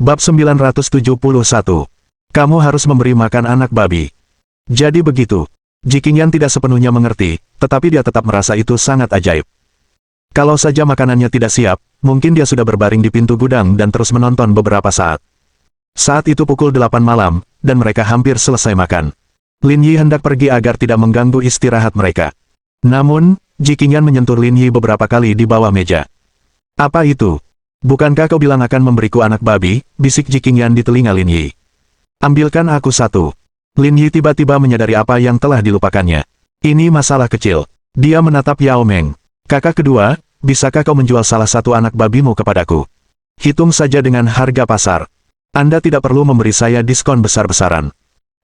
Bab 971. Kamu harus memberi makan anak babi. Jadi begitu. Ji Qingyan tidak sepenuhnya mengerti, tetapi dia tetap merasa itu sangat ajaib. Kalau saja makanannya tidak siap, mungkin dia sudah berbaring di pintu gudang dan terus menonton beberapa saat. Saat itu pukul 8 malam, dan mereka hampir selesai makan. Lin Yi hendak pergi agar tidak mengganggu istirahat mereka. Namun, Ji Qingyan menyentuh Lin Yi beberapa kali di bawah meja. Apa itu? Bukankah kau bilang akan memberiku anak babi? Bisik Ji Qingyan di telinga Lin Yi. Ambilkan aku satu. Lin Yi tiba-tiba menyadari apa yang telah dilupakannya. Ini masalah kecil. Dia menatap Yao Meng. Kakak kedua, bisakah kau menjual salah satu anak babimu kepadaku? Hitung saja dengan harga pasar. Anda tidak perlu memberi saya diskon besar-besaran.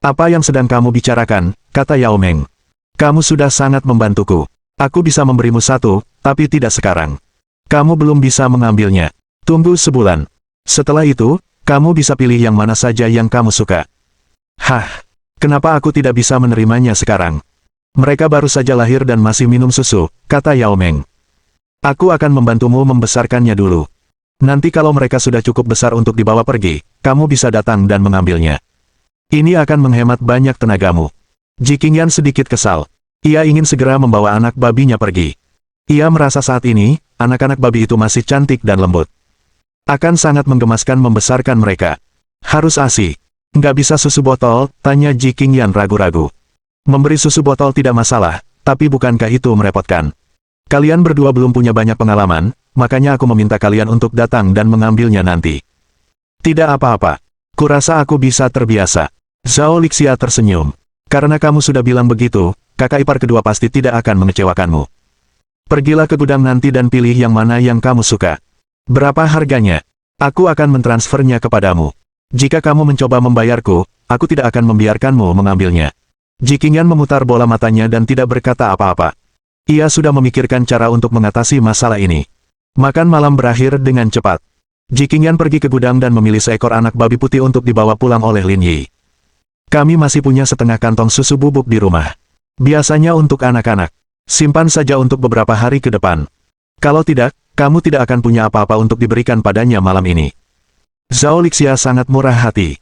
Apa yang sedang kamu bicarakan, kata Yao Meng. Kamu sudah sangat membantuku. Aku bisa memberimu satu, tapi tidak sekarang. Kamu belum bisa mengambilnya. Tunggu sebulan. Setelah itu, kamu bisa pilih yang mana saja yang kamu suka. Hah, kenapa aku tidak bisa menerimanya sekarang? Mereka baru saja lahir dan masih minum susu, kata Yao Meng. Aku akan membantumu membesarkannya dulu. Nanti kalau mereka sudah cukup besar untuk dibawa pergi, kamu bisa datang dan mengambilnya. Ini akan menghemat banyak tenagamu. Ji Qingyan sedikit kesal. Ia ingin segera membawa anak babinya pergi. Ia merasa saat ini, anak-anak babi itu masih cantik dan lembut. Akan sangat menggemaskan membesarkan mereka. Harus ASI. Nggak bisa susu botol, tanya Ji Qingyan ragu-ragu. Memberi susu botol tidak masalah, tapi bukankah itu merepotkan? Kalian berdua belum punya banyak pengalaman, makanya aku meminta kalian untuk datang dan mengambilnya nanti. Tidak apa-apa. Kurasa aku bisa terbiasa. Zhao Lixia tersenyum. Karena kamu sudah bilang begitu, kakak ipar kedua pasti tidak akan mengecewakanmu. Pergilah ke gudang nanti dan pilih yang mana yang kamu suka. Berapa harganya? Aku akan mentransfernya kepadamu. Jika kamu mencoba membayarku, aku tidak akan membiarkanmu mengambilnya. Ji Qingyan memutar bola matanya dan tidak berkata apa-apa. Ia sudah memikirkan cara untuk mengatasi masalah ini. Makan malam berakhir dengan cepat. Ji Qingyan pergi ke gudang dan memilih seekor anak babi putih untuk dibawa pulang oleh Lin Yi. Kami masih punya setengah kantong susu bubuk di rumah. Biasanya untuk anak-anak. Simpan saja untuk beberapa hari ke depan. Kalau tidak, kamu tidak akan punya apa-apa untuk diberikan padanya malam ini. Zhao Lixia sangat murah hati.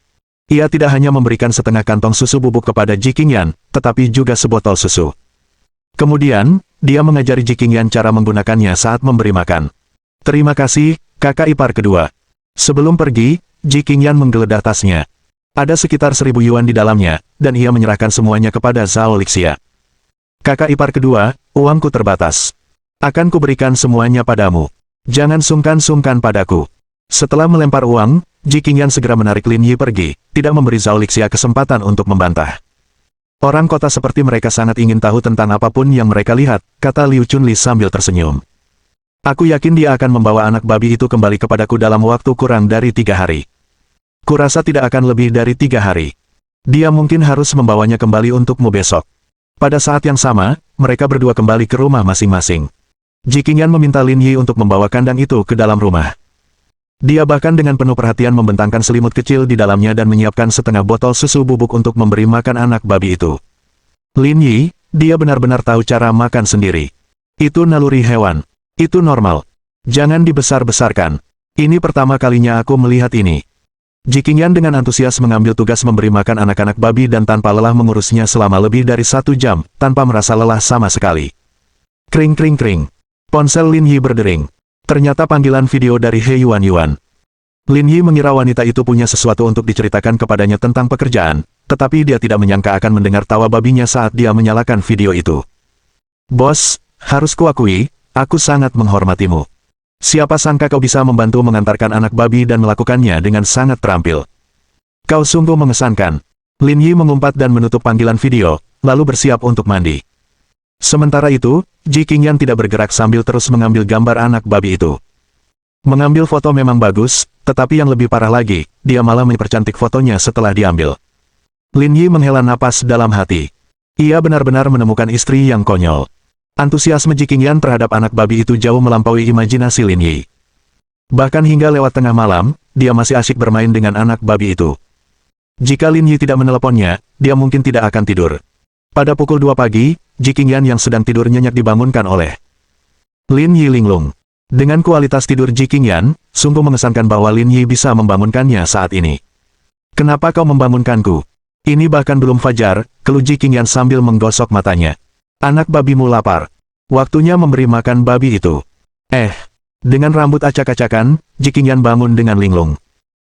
Ia tidak hanya memberikan setengah kantong susu bubuk kepada Ji Qingyan, tetapi juga sebotol susu. Kemudian, dia mengajari Ji Qingyan cara menggunakannya saat memberi makan. Terima kasih, kakak ipar kedua. Sebelum pergi, Ji Qingyan menggeledah tasnya. Ada sekitar 1000 yuan di dalamnya, dan ia menyerahkan semuanya kepada Zhao Lixia. Kakak ipar kedua, uangku terbatas. Akan kuberikan semuanya padamu. Jangan sungkan-sungkan padaku. Setelah melempar uang, Ji Qingyan segera menarik Lin Yi pergi, tidak memberi Zhao Lixia kesempatan untuk membantah. Orang kota seperti mereka sangat ingin tahu tentang apapun yang mereka lihat, kata Liu Chunli sambil tersenyum. Aku yakin dia akan membawa anak babi itu kembali kepadaku dalam waktu kurang dari 3 hari. Kurasa tidak akan lebih dari 3 hari. Dia mungkin harus membawanya kembali untukmu besok. Pada saat yang sama, mereka berdua kembali ke rumah masing-masing. Ji Qingyan meminta Lin Yi untuk membawa kandang itu ke dalam rumah. Dia bahkan dengan penuh perhatian membentangkan selimut kecil di dalamnya dan menyiapkan setengah botol susu bubuk untuk memberi makan anak babi itu. Lin Yi, dia benar-benar tahu cara makan sendiri. Itu naluri hewan. Itu normal. Jangan dibesar-besarkan. Ini pertama kalinya aku melihat ini. Ji Qingyan dengan antusias mengambil tugas memberi makan anak-anak babi dan tanpa lelah mengurusnya selama lebih dari 1 jam, tanpa merasa lelah sama sekali. Kring kring kring. Ponsel Lin Yi berdering. Ternyata panggilan video dari He Yuan Yuan. Lin Yi mengira wanita itu punya sesuatu untuk diceritakan kepadanya tentang pekerjaan, tetapi dia tidak menyangka akan mendengar tawa babinya saat dia menyalakan video itu. Bos, harus kuakui, aku sangat menghormatimu. Siapa sangka kau bisa membantu mengantarkan anak babi dan melakukannya dengan sangat terampil. Kau sungguh mengesankan. Lin Yi mengumpat dan menutup panggilan video, lalu bersiap untuk mandi. Sementara itu, Ji Qingyan tidak bergerak sambil terus mengambil gambar anak babi itu. Mengambil foto memang bagus, tetapi yang lebih parah lagi, dia malah mempercantik fotonya setelah diambil. Lin Yi menghela napas dalam hati. Ia benar-benar menemukan istri yang konyol. Antusiasme Ji Qingyan terhadap anak babi itu jauh melampaui imajinasi Lin Yi. Bahkan hingga lewat tengah malam, dia masih asyik bermain dengan anak babi itu. Jika Lin Yi tidak meneleponnya, dia mungkin tidak akan tidur. Pada pukul 2 pagi, Ji Qingyan yang sedang tidur nyenyak dibangunkan oleh Lin Yi Linglung. Dengan kualitas tidur Ji Qingyan, sungguh mengesankan bahwa Lin Yi bisa membangunkannya saat ini. Kenapa kau membangunkanku? Ini bahkan belum fajar, keluh Ji Qingyan sambil menggosok matanya. Anak babimu lapar. Waktunya memberi makan babi itu. Dengan rambut acak-acakan, Ji Qingyan bangun dengan linglung.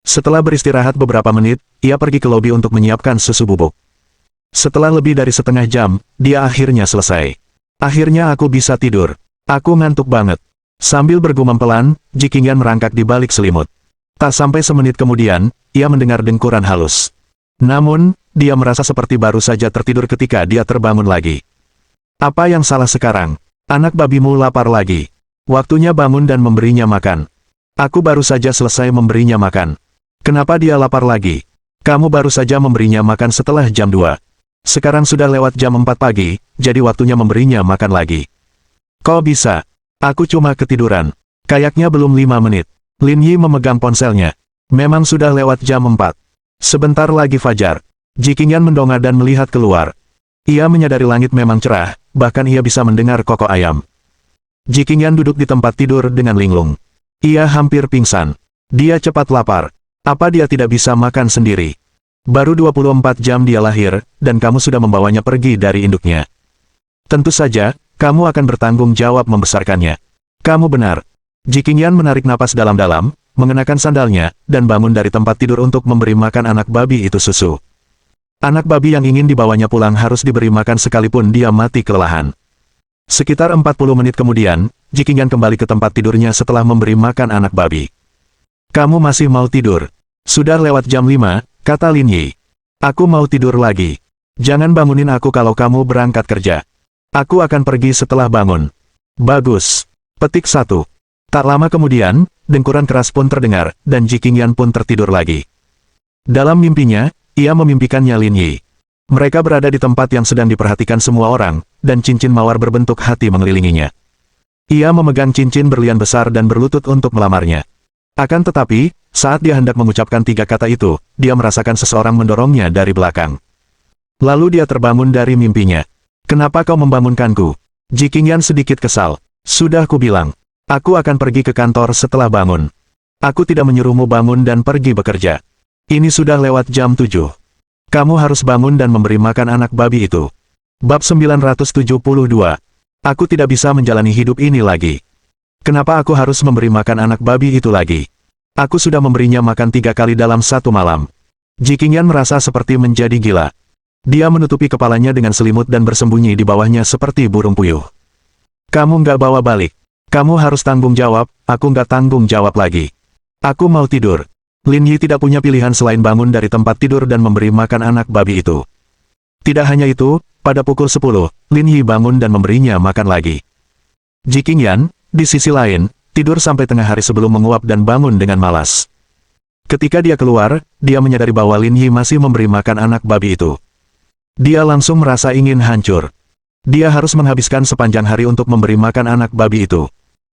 Setelah beristirahat beberapa menit, ia pergi ke lobi untuk menyiapkan susu bubuk. Setelah lebih dari setengah jam, dia akhirnya selesai. Akhirnya aku bisa tidur. Aku ngantuk banget. Sambil bergumam pelan, Ji Qingyan merangkak di balik selimut. Tak sampai semenit kemudian, ia mendengar dengkuran halus. Namun, dia merasa seperti baru saja tertidur ketika dia terbangun lagi. Apa yang salah sekarang? Anak babimu lapar lagi. Waktunya bangun dan memberinya makan. Aku baru saja selesai memberinya makan. Kenapa dia lapar lagi? Kamu baru saja memberinya makan setelah jam 2. Sekarang sudah lewat jam 4 pagi, jadi waktunya memberinya makan lagi. Kok bisa? Aku cuma ketiduran. Kayaknya belum 5 menit. Lin Yi memegang ponselnya. Memang sudah lewat jam 4. Sebentar lagi fajar. Ji Qingyan mendongak dan melihat keluar. Ia menyadari langit memang cerah, bahkan ia bisa mendengar kokok ayam. Ji Qingyan duduk di tempat tidur dengan linglung. Ia hampir pingsan. Dia cepat lapar. Apa dia tidak bisa makan sendiri? Baru 24 jam dia lahir, dan kamu sudah membawanya pergi dari induknya. Tentu saja, kamu akan bertanggung jawab membesarkannya. Kamu benar. Ji Qingyan menarik napas dalam-dalam, mengenakan sandalnya, dan bangun dari tempat tidur untuk memberi makan anak babi itu susu. Anak babi yang ingin dibawanya pulang harus diberi makan sekalipun dia mati kelelahan. Sekitar 40 menit kemudian, Ji Qingyan kembali ke tempat tidurnya setelah memberi makan anak babi. Kamu masih mau tidur? Sudah lewat jam 5, kata Lin Yi. Aku mau tidur lagi. Jangan bangunin aku kalau kamu berangkat kerja. Aku akan pergi setelah bangun. Bagus. Petik 1. Tak lama kemudian, dengkuran keras pun terdengar, dan Ji Qingyan pun tertidur lagi. Dalam mimpinya, ia memimpikannya Lin Yi. Mereka berada di tempat yang sedang diperhatikan semua orang, dan cincin mawar berbentuk hati mengelilinginya. Ia memegang cincin berlian besar dan berlutut untuk melamarnya. Akan tetapi, saat dia hendak mengucapkan 3 kata itu, dia merasakan seseorang mendorongnya dari belakang. Lalu dia terbangun dari mimpinya. Kenapa kau membangunkanku? Ji Qingyan sedikit kesal. Sudah kubilang, aku akan pergi ke kantor setelah bangun. Aku tidak menyuruhmu bangun dan pergi bekerja. Ini sudah lewat jam 7. Kamu harus bangun dan memberi makan anak babi itu. Bab 972. Aku tidak bisa menjalani hidup ini lagi. Kenapa aku harus memberi makan anak babi itu lagi? Aku sudah memberinya makan 3 kali dalam 1 malam. Ji Qingyan merasa seperti menjadi gila. Dia menutupi kepalanya dengan selimut dan bersembunyi di bawahnya seperti burung puyuh. Kamu nggak bawa balik. Kamu harus tanggung jawab, aku nggak tanggung jawab lagi. Aku mau tidur. Lin Yi tidak punya pilihan selain bangun dari tempat tidur dan memberi makan anak babi itu. Tidak hanya itu, pada pukul 10, Lin Yi bangun dan memberinya makan lagi. Ji Qingyan, di sisi lain, tidur sampai tengah hari sebelum menguap dan bangun dengan malas. Ketika dia keluar, dia menyadari bahwa Lin Yi masih memberi makan anak babi itu. Dia langsung merasa ingin hancur. Dia harus menghabiskan sepanjang hari untuk memberi makan anak babi itu.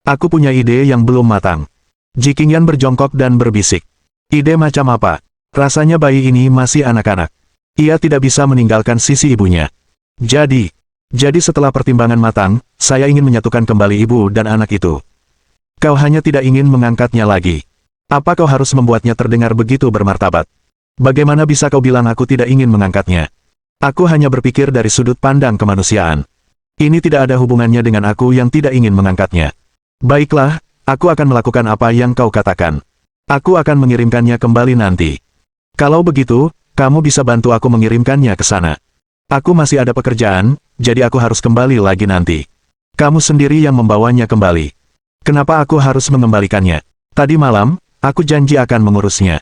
Aku punya ide yang belum matang. Ji Qingyan berjongkok dan berbisik. Ide macam apa? Rasanya bayi ini masih anak-anak. Ia tidak bisa meninggalkan sisi ibunya. Jadi setelah pertimbangan matang, saya ingin menyatukan kembali ibu dan anak itu. Kau hanya tidak ingin mengangkatnya lagi. Apa kau harus membuatnya terdengar begitu bermartabat? Bagaimana bisa kau bilang aku tidak ingin mengangkatnya? Aku hanya berpikir dari sudut pandang kemanusiaan. Ini tidak ada hubungannya dengan aku yang tidak ingin mengangkatnya. Baiklah, aku akan melakukan apa yang kau katakan. Aku akan mengirimkannya kembali nanti. Kalau begitu, kamu bisa bantu aku mengirimkannya ke sana. Aku masih ada pekerjaan, jadi aku harus kembali lagi nanti. Kamu sendiri yang membawanya kembali. Kenapa aku harus mengembalikannya? Tadi malam, aku janji akan mengurusnya.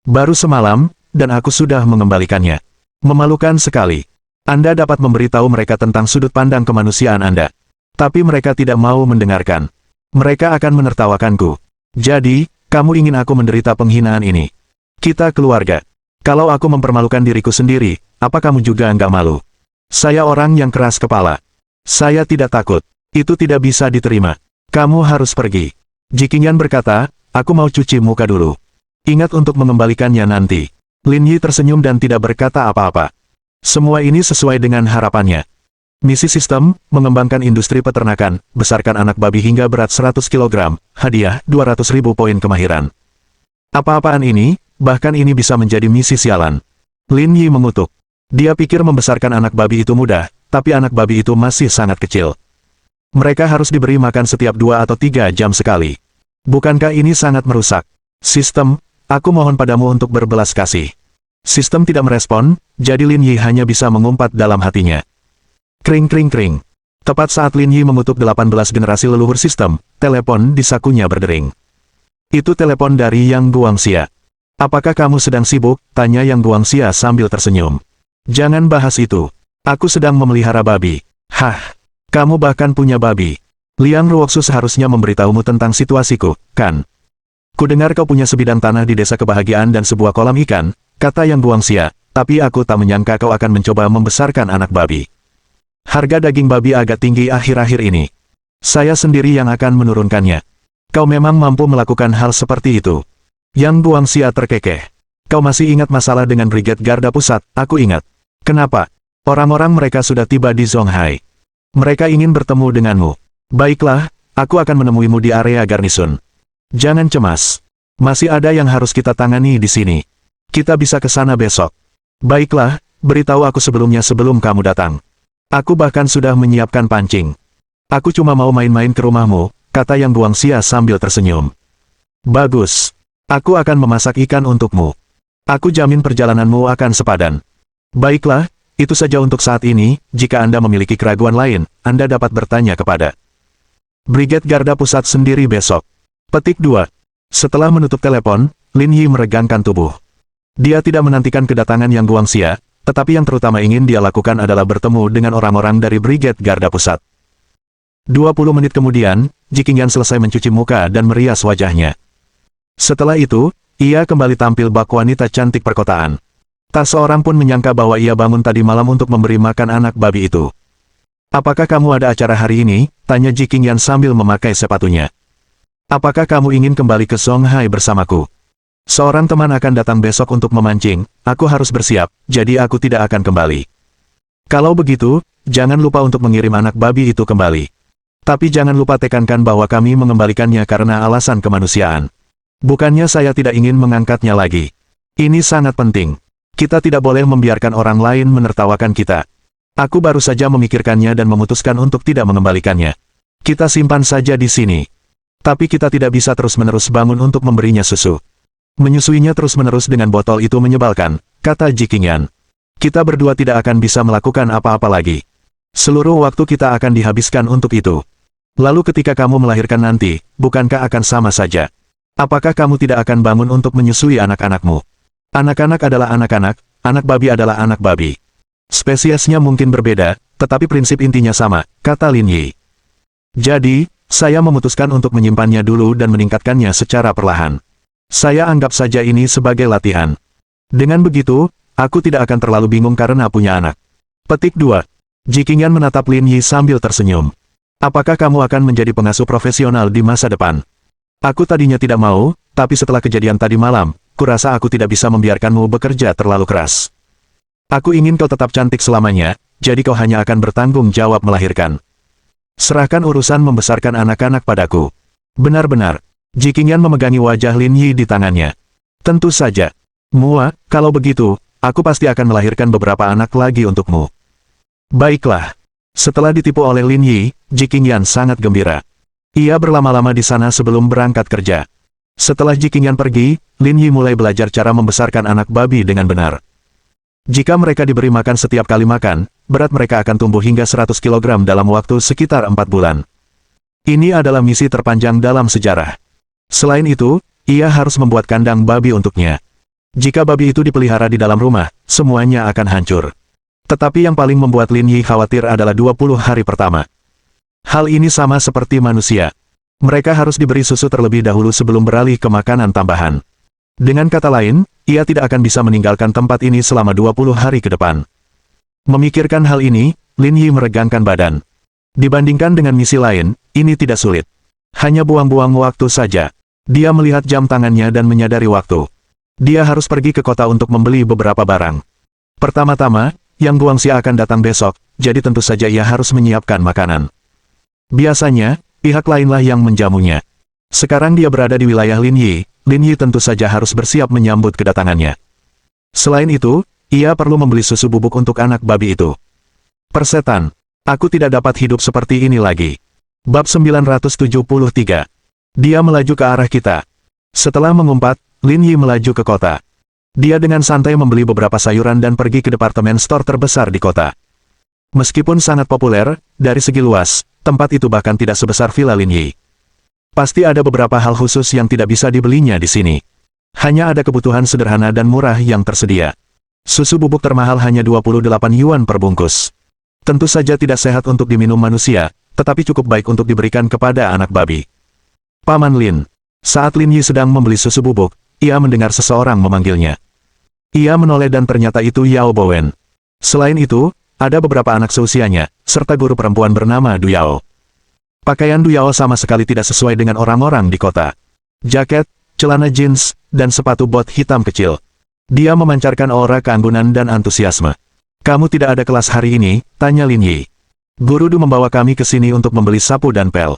Baru semalam, dan aku sudah mengembalikannya. Memalukan sekali. Anda dapat memberitahu mereka tentang sudut pandang kemanusiaan Anda. Tapi mereka tidak mau mendengarkan. Mereka akan menertawakanku. Jadi, kamu ingin aku menderita penghinaan ini? Kita keluarga. Kalau aku mempermalukan diriku sendiri, apa kamu juga enggak malu? Saya orang yang keras kepala. Saya tidak takut. Itu tidak bisa diterima. Kamu harus pergi. Ji Qingyan berkata, aku mau cuci muka dulu. Ingat untuk mengembalikannya nanti. Lin Yi tersenyum dan tidak berkata apa-apa. Semua ini sesuai dengan harapannya. Misi sistem, mengembangkan industri peternakan, besarkan anak babi hingga berat 100 kg, hadiah 200.000 poin kemahiran. Apa-apaan ini, bahkan ini bisa menjadi misi sialan. Lin Yi mengutuk. Dia pikir membesarkan anak babi itu mudah, tapi anak babi itu masih sangat kecil. Mereka harus diberi makan setiap 2 atau 3 jam sekali. Bukankah ini sangat merusak? Sistem, aku mohon padamu untuk berbelas kasih. Sistem tidak merespon, jadi Lin Yi hanya bisa mengumpat dalam hatinya. Kring kring kring. Tepat saat Lin Yi mengutuk 18 generasi leluhur sistem, telepon di sakunya berdering. Itu telepon dari Yang Guangxia. Apakah kamu sedang sibuk? Tanya Yang Guangxia sambil tersenyum. Jangan bahas itu. Aku sedang memelihara babi. Hah, kamu bahkan punya babi. Liang Ruoxu seharusnya memberitahumu tentang situasiku, kan? Kudengar kau punya sebidang tanah di desa kebahagiaan dan sebuah kolam ikan, kata Yang Guangxia, tapi aku tak menyangka kau akan mencoba membesarkan anak babi. Harga daging babi agak tinggi akhir-akhir ini. Saya sendiri yang akan menurunkannya. Kau memang mampu melakukan hal seperti itu. Yang Guangxia terkekeh. Kau masih ingat masalah dengan Brigade Garda Pusat? Aku ingat. Kenapa? Orang-orang mereka sudah tiba di Zonghai. Mereka ingin bertemu denganmu. Baiklah, aku akan menemuimu di area garnisun. Jangan cemas. Masih ada yang harus kita tangani di sini. Kita bisa ke sana besok. Baiklah, beritahu aku sebelumnya sebelum kamu datang. Aku bahkan sudah menyiapkan pancing. Aku cuma mau main-main ke rumahmu, kata Yang Guangxia sambil tersenyum. Bagus. Aku akan memasak ikan untukmu. Aku jamin perjalananmu akan sepadan. Baiklah, itu saja untuk saat ini. Jika Anda memiliki keraguan lain, Anda dapat bertanya kepada Brigade Garda Pusat sendiri besok. Petik 2. Setelah menutup telepon, Lin Yi meregangkan tubuh. Dia tidak menantikan kedatangan Yang Guangxia, tetapi yang terutama ingin dia lakukan adalah bertemu dengan orang-orang dari Brigade Garda Pusat. 20 menit kemudian, Jikingyan selesai mencuci muka dan merias wajahnya. Setelah itu, ia kembali tampil bak wanita cantik perkotaan. Tak seorang pun menyangka bahwa ia bangun tadi malam untuk memberi makan anak babi itu. Apakah kamu ada acara hari ini? Tanya Jikingyan sambil memakai sepatunya. Apakah kamu ingin kembali ke Zonghai bersamaku? Seorang teman akan datang besok untuk memancing, aku harus bersiap, jadi aku tidak akan kembali. Kalau begitu, jangan lupa untuk mengirim anak babi itu kembali. Tapi jangan lupa tekankan bahwa kami mengembalikannya karena alasan kemanusiaan. Bukannya saya tidak ingin mengangkatnya lagi. Ini sangat penting. Kita tidak boleh membiarkan orang lain menertawakan kita. Aku baru saja memikirkannya dan memutuskan untuk tidak mengembalikannya. Kita simpan saja di sini. Tapi kita tidak bisa terus-menerus bangun untuk memberinya susu. Menyusuinya terus-menerus dengan botol itu menyebalkan, kata Jikingyan. Kita berdua tidak akan bisa melakukan apa-apa lagi. Seluruh waktu kita akan dihabiskan untuk itu. Lalu ketika kamu melahirkan nanti, bukankah akan sama saja? Apakah kamu tidak akan bangun untuk menyusui anak-anakmu? Anak-anak adalah anak-anak, anak babi adalah anak babi. Spesiesnya mungkin berbeda, tetapi prinsip intinya sama, kata Lin Yi. Jadi, saya memutuskan untuk menyimpannya dulu dan meningkatkannya secara perlahan. Saya anggap saja ini sebagai latihan. Dengan begitu, aku tidak akan terlalu bingung karena punya anak. Petik 2. Jikingyan menatap Lin Yi sambil tersenyum. Apakah kamu akan menjadi pengasuh profesional di masa depan? Aku tadinya tidak mau, tapi setelah kejadian tadi malam, kurasa aku tidak bisa membiarkanmu bekerja terlalu keras. Aku ingin kau tetap cantik selamanya, jadi kau hanya akan bertanggung jawab melahirkan. Serahkan urusan membesarkan anak-anak padaku. Benar-benar. Jikingyan memegangi wajah Lin Yi di tangannya. Tentu saja. Mua, kalau begitu, aku pasti akan melahirkan beberapa anak lagi untukmu. Baiklah. Setelah ditipu oleh Lin Yi, Jikingyan sangat gembira. Ia berlama-lama di sana sebelum berangkat kerja. Setelah Jikingyan pergi, Lin Yi mulai belajar cara membesarkan anak babi dengan benar. Jika mereka diberi makan setiap kali makan, berat mereka akan tumbuh hingga 100 kg dalam waktu sekitar 4 bulan. Ini adalah misi terpanjang dalam sejarah. Selain itu, ia harus membuat kandang babi untuknya. Jika babi itu dipelihara di dalam rumah, semuanya akan hancur. Tetapi yang paling membuat Lin Yi khawatir adalah 20 hari pertama. Hal ini sama seperti manusia. Mereka harus diberi susu terlebih dahulu sebelum beralih ke makanan tambahan. Dengan kata lain, ia tidak akan bisa meninggalkan tempat ini selama 20 hari ke depan. Memikirkan hal ini, Lin Yi meregangkan badan. Dibandingkan dengan misi lain, ini tidak sulit. Hanya buang-buang waktu saja. Dia melihat jam tangannya dan menyadari waktu. Dia harus pergi ke kota untuk membeli beberapa barang. Pertama-tama, Yang Guangxia akan datang besok, jadi tentu saja ia harus menyiapkan makanan. Biasanya, pihak lainlah yang menjamunya. Sekarang dia berada di wilayah Lin Yi tentu saja harus bersiap menyambut kedatangannya. Selain itu, ia perlu membeli susu bubuk untuk anak babi itu. Persetan, aku tidak dapat hidup seperti ini lagi. Bab 973. Dia melaju ke arah kita. Setelah mengumpat, Lin Yi melaju ke kota. Dia dengan santai membeli beberapa sayuran dan pergi ke departemen store terbesar di kota. Meskipun sangat populer, dari segi luas, tempat itu bahkan tidak sebesar Villa Lin Yi. Pasti ada beberapa hal khusus yang tidak bisa dibelinya di sini. Hanya ada kebutuhan sederhana dan murah yang tersedia. Susu bubuk termahal hanya 28 yuan per bungkus. Tentu saja tidak sehat untuk diminum manusia, tetapi cukup baik untuk diberikan kepada anak babi. Paman Lin. Saat Lin Yi sedang membeli susu bubuk, ia mendengar seseorang memanggilnya. Ia menoleh dan ternyata itu Yao Bowen. Selain itu, ada beberapa anak seusianya, serta guru perempuan bernama Du Yao. Pakaian Du Yao sama sekali tidak sesuai dengan orang-orang di kota. Jaket, celana jeans, dan sepatu bot hitam kecil. Dia memancarkan aura keanggunan dan antusiasme. Kamu tidak ada kelas hari ini, tanya Lin Yi. Guru Du membawa kami ke sini untuk membeli sapu dan pel.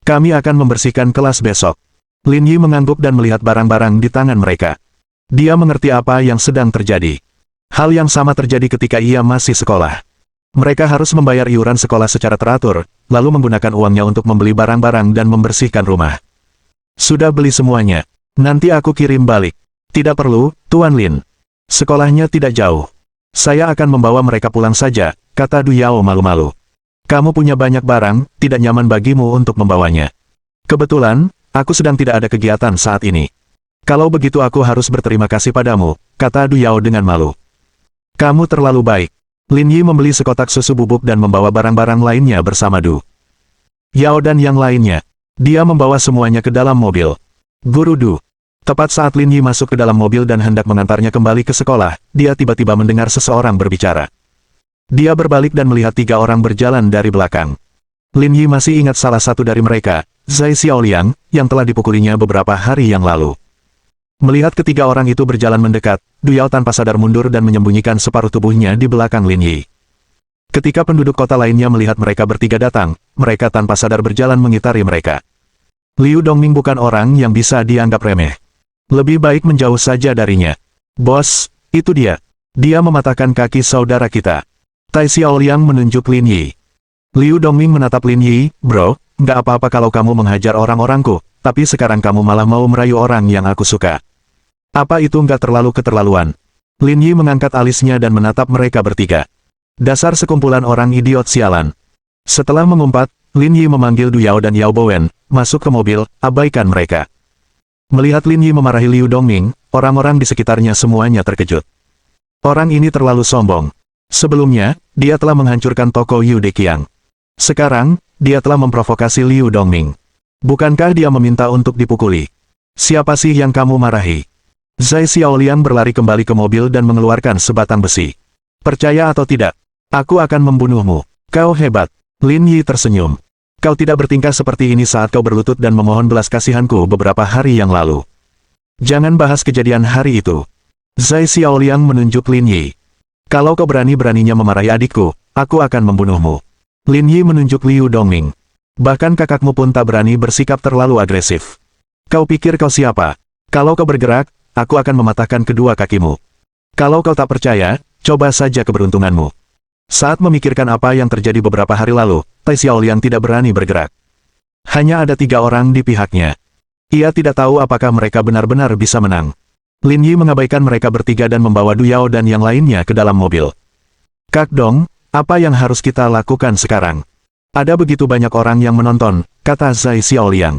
Kami akan membersihkan kelas besok. Lin Yi mengangguk dan melihat barang-barang di tangan mereka. Dia mengerti apa yang sedang terjadi. Hal yang sama terjadi ketika ia masih sekolah. Mereka harus membayar iuran sekolah secara teratur, lalu menggunakan uangnya untuk membeli barang-barang dan membersihkan rumah. Sudah beli semuanya. Nanti aku kirim balik. Tidak perlu, Tuan Lin. Sekolahnya tidak jauh. Saya akan membawa mereka pulang saja, kata Du Yao malu-malu. Kamu punya banyak barang, tidak nyaman bagimu untuk membawanya. Kebetulan, aku sedang tidak ada kegiatan saat ini. Kalau begitu aku harus berterima kasih padamu, kata Du Yao dengan malu. Kamu terlalu baik. Lin Yi membeli sekotak susu bubuk dan membawa barang-barang lainnya bersama Du Yao dan yang lainnya. Dia membawa semuanya ke dalam mobil. Guru Du. Tepat saat Lin Yi masuk ke dalam mobil dan hendak mengantarnya kembali ke sekolah, dia tiba-tiba mendengar seseorang berbicara. Dia berbalik dan melihat 3 orang berjalan dari belakang. Lin Yi masih ingat salah satu dari mereka, Zhai Xiaoliang, yang telah dipukulinya beberapa hari yang lalu. Melihat ketiga orang itu berjalan mendekat, Du Yao tanpa sadar mundur dan menyembunyikan separuh tubuhnya di belakang Lin Yi. Ketika penduduk kota lainnya melihat mereka bertiga datang, mereka tanpa sadar berjalan mengitari mereka. Liu Dongming bukan orang yang bisa dianggap remeh. Lebih baik menjauh saja darinya. Bos, itu dia. Dia mematahkan kaki saudara kita. Tai Xiaoliang menunjuk Lin Yi. Liu Dongming menatap Lin Yi, bro, nggak apa-apa kalau kamu menghajar orang-orangku, tapi sekarang kamu malah mau merayu orang yang aku suka. Apa itu nggak terlalu keterlaluan? Lin Yi mengangkat alisnya dan menatap mereka bertiga. Dasar sekumpulan orang idiot sialan. Setelah mengumpat, Lin Yi memanggil Du Yao dan Yao Bowen, masuk ke mobil, abaikan mereka. Melihat Lin Yi memarahi Liu Dongming, orang-orang di sekitarnya semuanya terkejut. Orang ini terlalu sombong. Sebelumnya, dia telah menghancurkan toko Yu Deqiang. Sekarang, dia telah memprovokasi Liu Dongming. Bukankah dia meminta untuk dipukuli? Siapa sih yang kamu marahi? Zhai Xiaoliang berlari kembali ke mobil dan mengeluarkan sebatang besi. Percaya atau tidak, aku akan membunuhmu. Kau hebat. Lin Yi tersenyum. Kau tidak bertingkah seperti ini saat kau berlutut dan memohon belas kasihanku beberapa hari yang lalu. Jangan bahas kejadian hari itu. Zhai Xiaoliang menunjuk Lin Yi. Kalau kau berani-beraninya memarahi adikku, aku akan membunuhmu. Lin Yi menunjuk Liu Dongming. Bahkan kakakmu pun tak berani bersikap terlalu agresif. Kau pikir kau siapa? Kalau kau bergerak, aku akan mematahkan kedua kakimu. Kalau kau tak percaya, coba saja keberuntunganmu. Saat memikirkan apa yang terjadi beberapa hari lalu, Tai Xiaoliang tidak berani bergerak. Hanya ada 3 orang di pihaknya. Ia tidak tahu apakah mereka benar-benar bisa menang. Lin Yi mengabaikan mereka bertiga dan membawa Du Yao dan yang lainnya ke dalam mobil. Kak Dong, apa yang harus kita lakukan sekarang? Ada begitu banyak orang yang menonton, kata Zhai Xiaoliang.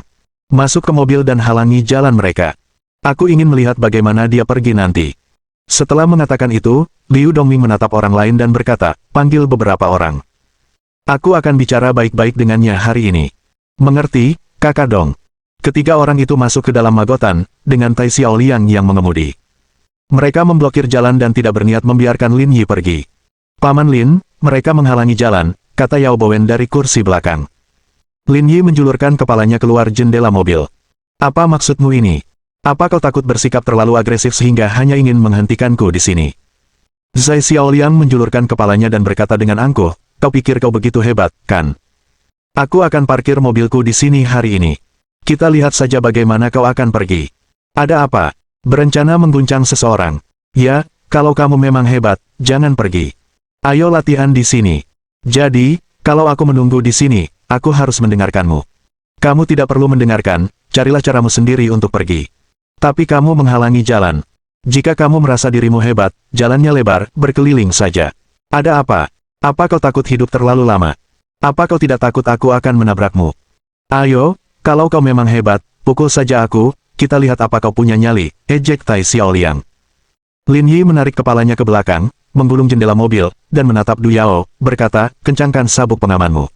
Masuk ke mobil dan halangi jalan mereka. Aku ingin melihat bagaimana dia pergi nanti. Setelah mengatakan itu, Liu Dongming menatap orang lain dan berkata, panggil beberapa orang. Aku akan bicara baik-baik dengannya hari ini. Mengerti, Kakak Dong. Ketiga orang itu masuk ke dalam magotan, dengan Tai Xiaoliang yang mengemudi. Mereka memblokir jalan dan tidak berniat membiarkan Lin Yi pergi. Paman Lin, mereka menghalangi jalan, kata Yao Bowen dari kursi belakang. Lin Yi menjulurkan kepalanya keluar jendela mobil. Apa maksudmu ini? Apa kau takut bersikap terlalu agresif sehingga hanya ingin menghentikanku di sini? Zai Xiaoliang menjulurkan kepalanya dan berkata dengan angkuh, kau pikir kau begitu hebat, kan? Aku akan parkir mobilku di sini hari ini. Kita lihat saja bagaimana kau akan pergi. Ada apa? Berencana mengguncang seseorang. Ya, kalau kamu memang hebat, jangan pergi. Ayo latihan di sini. Jadi, kalau aku menunggu di sini, aku harus mendengarkanmu. Kamu tidak perlu mendengarkan, carilah caramu sendiri untuk pergi. Tapi kamu menghalangi jalan. Jika kamu merasa dirimu hebat, jalannya lebar, berkeliling saja. Ada apa? Apa kau takut hidup terlalu lama? Apa kau tidak takut aku akan menabrakmu? Ayo, kalau kau memang hebat, pukul saja aku, kita lihat apa kau punya nyali, ejek Tai Xiaoliang. Lin Yi menarik kepalanya ke belakang, menggulung jendela mobil, dan menatap Du Yao, berkata, kencangkan sabuk pengamanmu.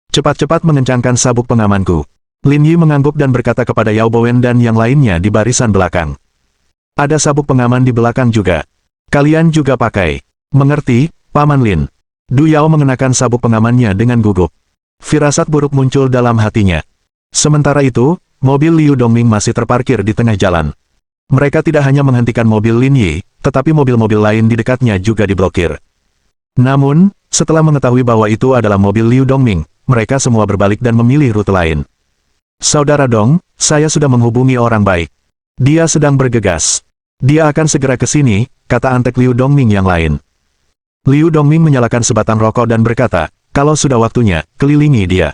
Cepat-cepat mengencangkan sabuk pengamanku. Lin Yi mengangguk dan berkata kepada Yao Bowen dan yang lainnya di barisan belakang. Ada sabuk pengaman di belakang juga. Kalian juga pakai. Mengerti, Paman Lin. Du Yao mengenakan sabuk pengamannya dengan gugup. Firasat buruk muncul dalam hatinya. Sementara itu, mobil Liu Dongming masih terparkir di tengah jalan. Mereka tidak hanya menghentikan mobil Lin Yi, tetapi mobil-mobil lain di dekatnya juga diblokir. Namun, setelah mengetahui bahwa itu adalah mobil Liu Dongming, mereka semua berbalik dan memilih rute lain. Saudara Dong, saya sudah menghubungi orang baik. Dia sedang bergegas. Dia akan segera ke sini, kata antek Liu Dongming yang lain. Liu Dongming menyalakan sebatang rokok dan berkata, kalau sudah waktunya, kelilingi dia.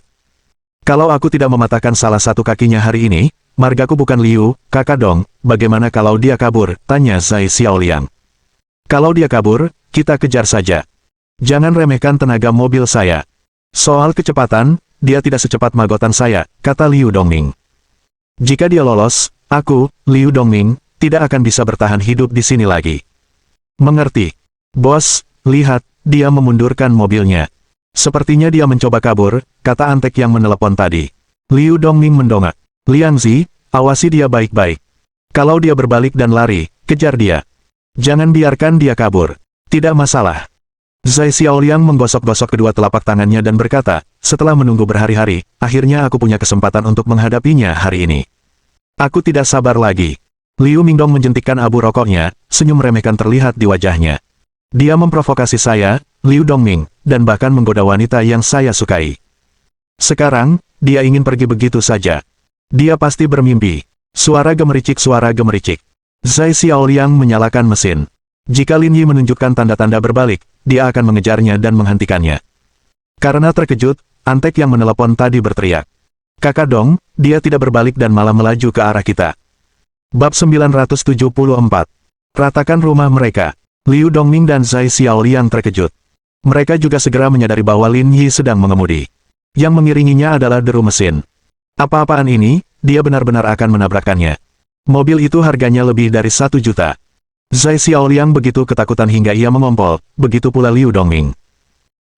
Kalau aku tidak mematahkan salah satu kakinya hari ini, margaku bukan Liu, kakak Dong, bagaimana kalau dia kabur, tanya Zai Xiaoliang. Kalau dia kabur, kita kejar saja. Jangan remehkan tenaga mobil saya. Soal kecepatan, dia tidak secepat magotan saya, kata Liu Dongming. Jika dia lolos, aku, Liu Dongming, tidak akan bisa bertahan hidup di sini lagi. Mengerti? Bos, lihat, dia memundurkan mobilnya. Sepertinya dia mencoba kabur, kata antek yang menelepon tadi. Liu Dongming mendongak. Liang Zi, awasi dia baik-baik. Kalau dia berbalik dan lari, kejar dia. Jangan biarkan dia kabur. Tidak masalah. Zai Xiaoliang menggosok-gosok kedua telapak tangannya dan berkata, setelah menunggu berhari-hari, akhirnya aku punya kesempatan untuk menghadapinya hari ini. Aku tidak sabar lagi. Liu Mingdong menjentikkan abu rokoknya, senyum meremehkan terlihat di wajahnya. Dia memprovokasi saya, Liu Dongming, dan bahkan menggoda wanita yang saya sukai. Sekarang, dia ingin pergi begitu saja. Dia pasti bermimpi. Suara gemericik. Zai Xiaoliang menyalakan mesin. Jika Lin Yi menunjukkan tanda-tanda berbalik, dia akan mengejarnya dan menghentikannya. Karena terkejut, antek yang menelepon tadi berteriak. Kakak Dong, dia tidak berbalik dan malah melaju ke arah kita. Bab 974. Ratakan rumah mereka. Liu Dongming dan Zai Xiaoliang terkejut. Mereka juga segera menyadari bahwa Lin Yi sedang mengemudi. Yang mengiringinya adalah deru mesin. Apa-apaan ini, dia benar-benar akan menabrakkannya. Mobil itu harganya lebih dari 1 juta. Zai Xiaoliang begitu ketakutan hingga ia mengompol, begitu pula Liu Dongming.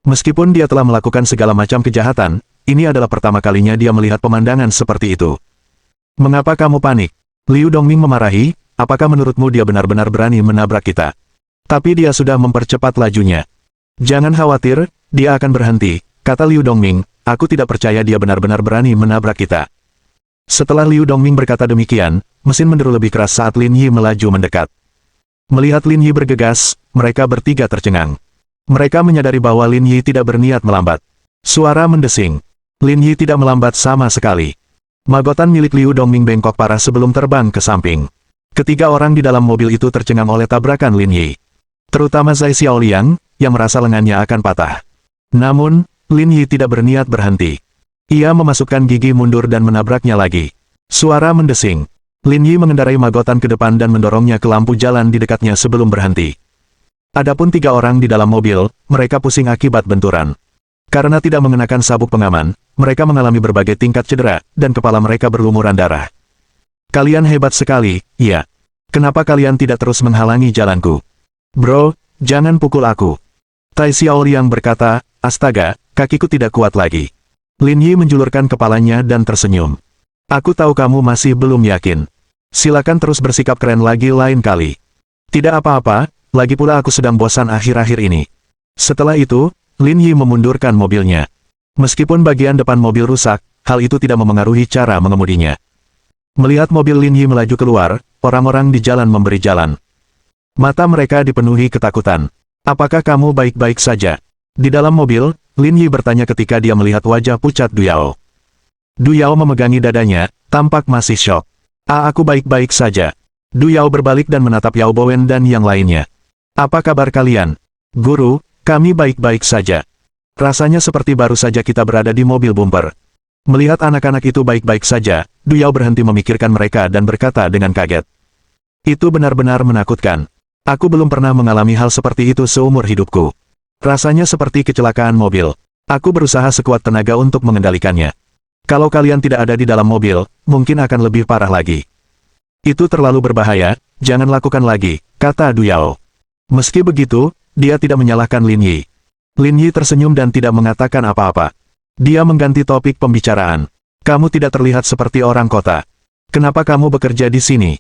Meskipun dia telah melakukan segala macam kejahatan, ini adalah pertama kalinya dia melihat pemandangan seperti itu. Mengapa kamu panik? Liu Dongming memarahi, apakah menurutmu dia benar-benar berani menabrak kita? Tapi dia sudah mempercepat lajunya. Jangan khawatir, dia akan berhenti, kata Liu Dongming, aku tidak percaya dia benar-benar berani menabrak kita. Setelah Liu Dongming berkata demikian, mesin menderu lebih keras saat Lin Yi melaju mendekat. Melihat Lin Yi bergegas, mereka bertiga tercengang. Mereka menyadari bahwa Lin Yi tidak berniat melambat. Suara mendesing. Lin Yi tidak melambat sama sekali. Magotan milik Liu Dongming bengkok parah sebelum terbang ke samping. Ketiga orang di dalam mobil itu tercengang oleh tabrakan Lin Yi. Terutama Zai Xiaoliang, yang merasa lengannya akan patah. Namun, Lin Yi tidak berniat berhenti. Ia memasukkan gigi mundur dan menabraknya lagi. Suara mendesing. Lin Yi mengendarai magotan ke depan dan mendorongnya ke lampu jalan di dekatnya sebelum berhenti. Adapun 3 orang di dalam mobil, mereka pusing akibat benturan. Karena tidak mengenakan sabuk pengaman, mereka mengalami berbagai tingkat cedera, dan kepala mereka berlumuran darah. Kalian hebat sekali, iya. Kenapa kalian tidak terus menghalangi jalanku? Bro, jangan pukul aku. Tai Xiaoliang berkata, astaga, kakiku tidak kuat lagi. Lin Yi menjulurkan kepalanya dan tersenyum. Aku tahu kamu masih belum yakin. Silakan terus bersikap keren lagi lain kali. Tidak apa-apa, lagi pula aku sedang bosan akhir-akhir ini. Setelah itu, Lin Yi memundurkan mobilnya. Meskipun bagian depan mobil rusak, hal itu tidak memengaruhi cara mengemudinya. Melihat mobil Lin Yi melaju keluar, orang-orang di jalan memberi jalan. Mata mereka dipenuhi ketakutan. Apakah kamu baik-baik saja? Di dalam mobil, Lin Yi bertanya ketika dia melihat wajah pucat Du Yao. Du Yao memegangi dadanya, tampak masih syok. Aku baik-baik saja. Du Yao berbalik dan menatap Yao Bowen dan yang lainnya. Apa kabar kalian? Guru, kami baik-baik saja. Rasanya seperti baru saja kita berada di mobil bumper. Melihat anak-anak itu baik-baik saja, Du Yao berhenti memikirkan mereka dan berkata dengan kaget. Itu benar-benar menakutkan. Aku belum pernah mengalami hal seperti itu seumur hidupku. Rasanya seperti kecelakaan mobil. Aku berusaha sekuat tenaga untuk mengendalikannya. Kalau kalian tidak ada di dalam mobil, mungkin akan lebih parah lagi. Itu terlalu berbahaya, jangan lakukan lagi, kata Du Yao. Meski begitu, dia tidak menyalahkan Lin Yi. Lin Yi tersenyum dan tidak mengatakan apa-apa. Dia mengganti topik pembicaraan. Kamu tidak terlihat seperti orang kota. Kenapa kamu bekerja di sini?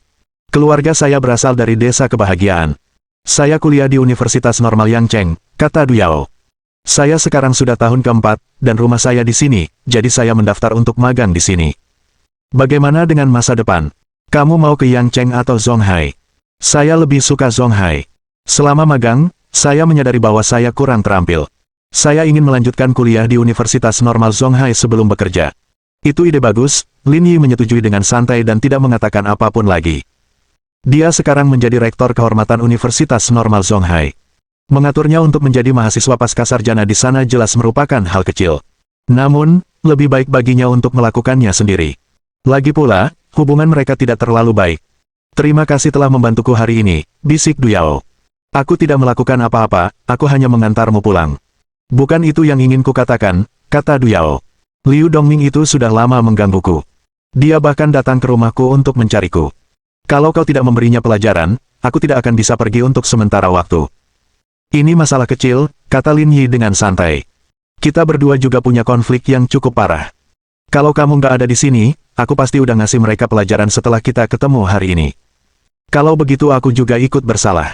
Keluarga saya berasal dari desa kebahagiaan. Saya kuliah di Universitas Normal Yangcheng, kata Du Yao. Saya sekarang sudah tahun keempat, dan rumah saya di sini, jadi saya mendaftar untuk magang di sini. Bagaimana dengan masa depan? Kamu mau ke Yangcheng atau Zonghai? Saya lebih suka Zonghai. Selama magang, saya menyadari bahwa saya kurang terampil. Saya ingin melanjutkan kuliah di Universitas Normal Zonghai sebelum bekerja. Itu ide bagus, Lin Yi menyetujui dengan santai dan tidak mengatakan apapun lagi. Dia sekarang menjadi rektor kehormatan Universitas Normal Zonghai. Mengaturnya untuk menjadi mahasiswa pascasarjana di sana jelas merupakan hal kecil. Namun, lebih baik baginya untuk melakukannya sendiri. Lagi pula, hubungan mereka tidak terlalu baik. Terima kasih telah membantuku hari ini, bisik Du Yao. Aku tidak melakukan apa-apa, aku hanya mengantarmu pulang. Bukan itu yang ingin kukatakan, kata Du Yao. Liu Dongming itu sudah lama menggangguku. Dia bahkan datang ke rumahku untuk mencariku. Kalau kau tidak memberinya pelajaran, aku tidak akan bisa pergi untuk sementara waktu. Ini masalah kecil, kata Lin Yi dengan santai. Kita berdua juga punya konflik yang cukup parah. Kalau kamu nggak ada di sini, aku pasti udah ngasih mereka pelajaran setelah kita ketemu hari ini. Kalau begitu aku juga ikut bersalah.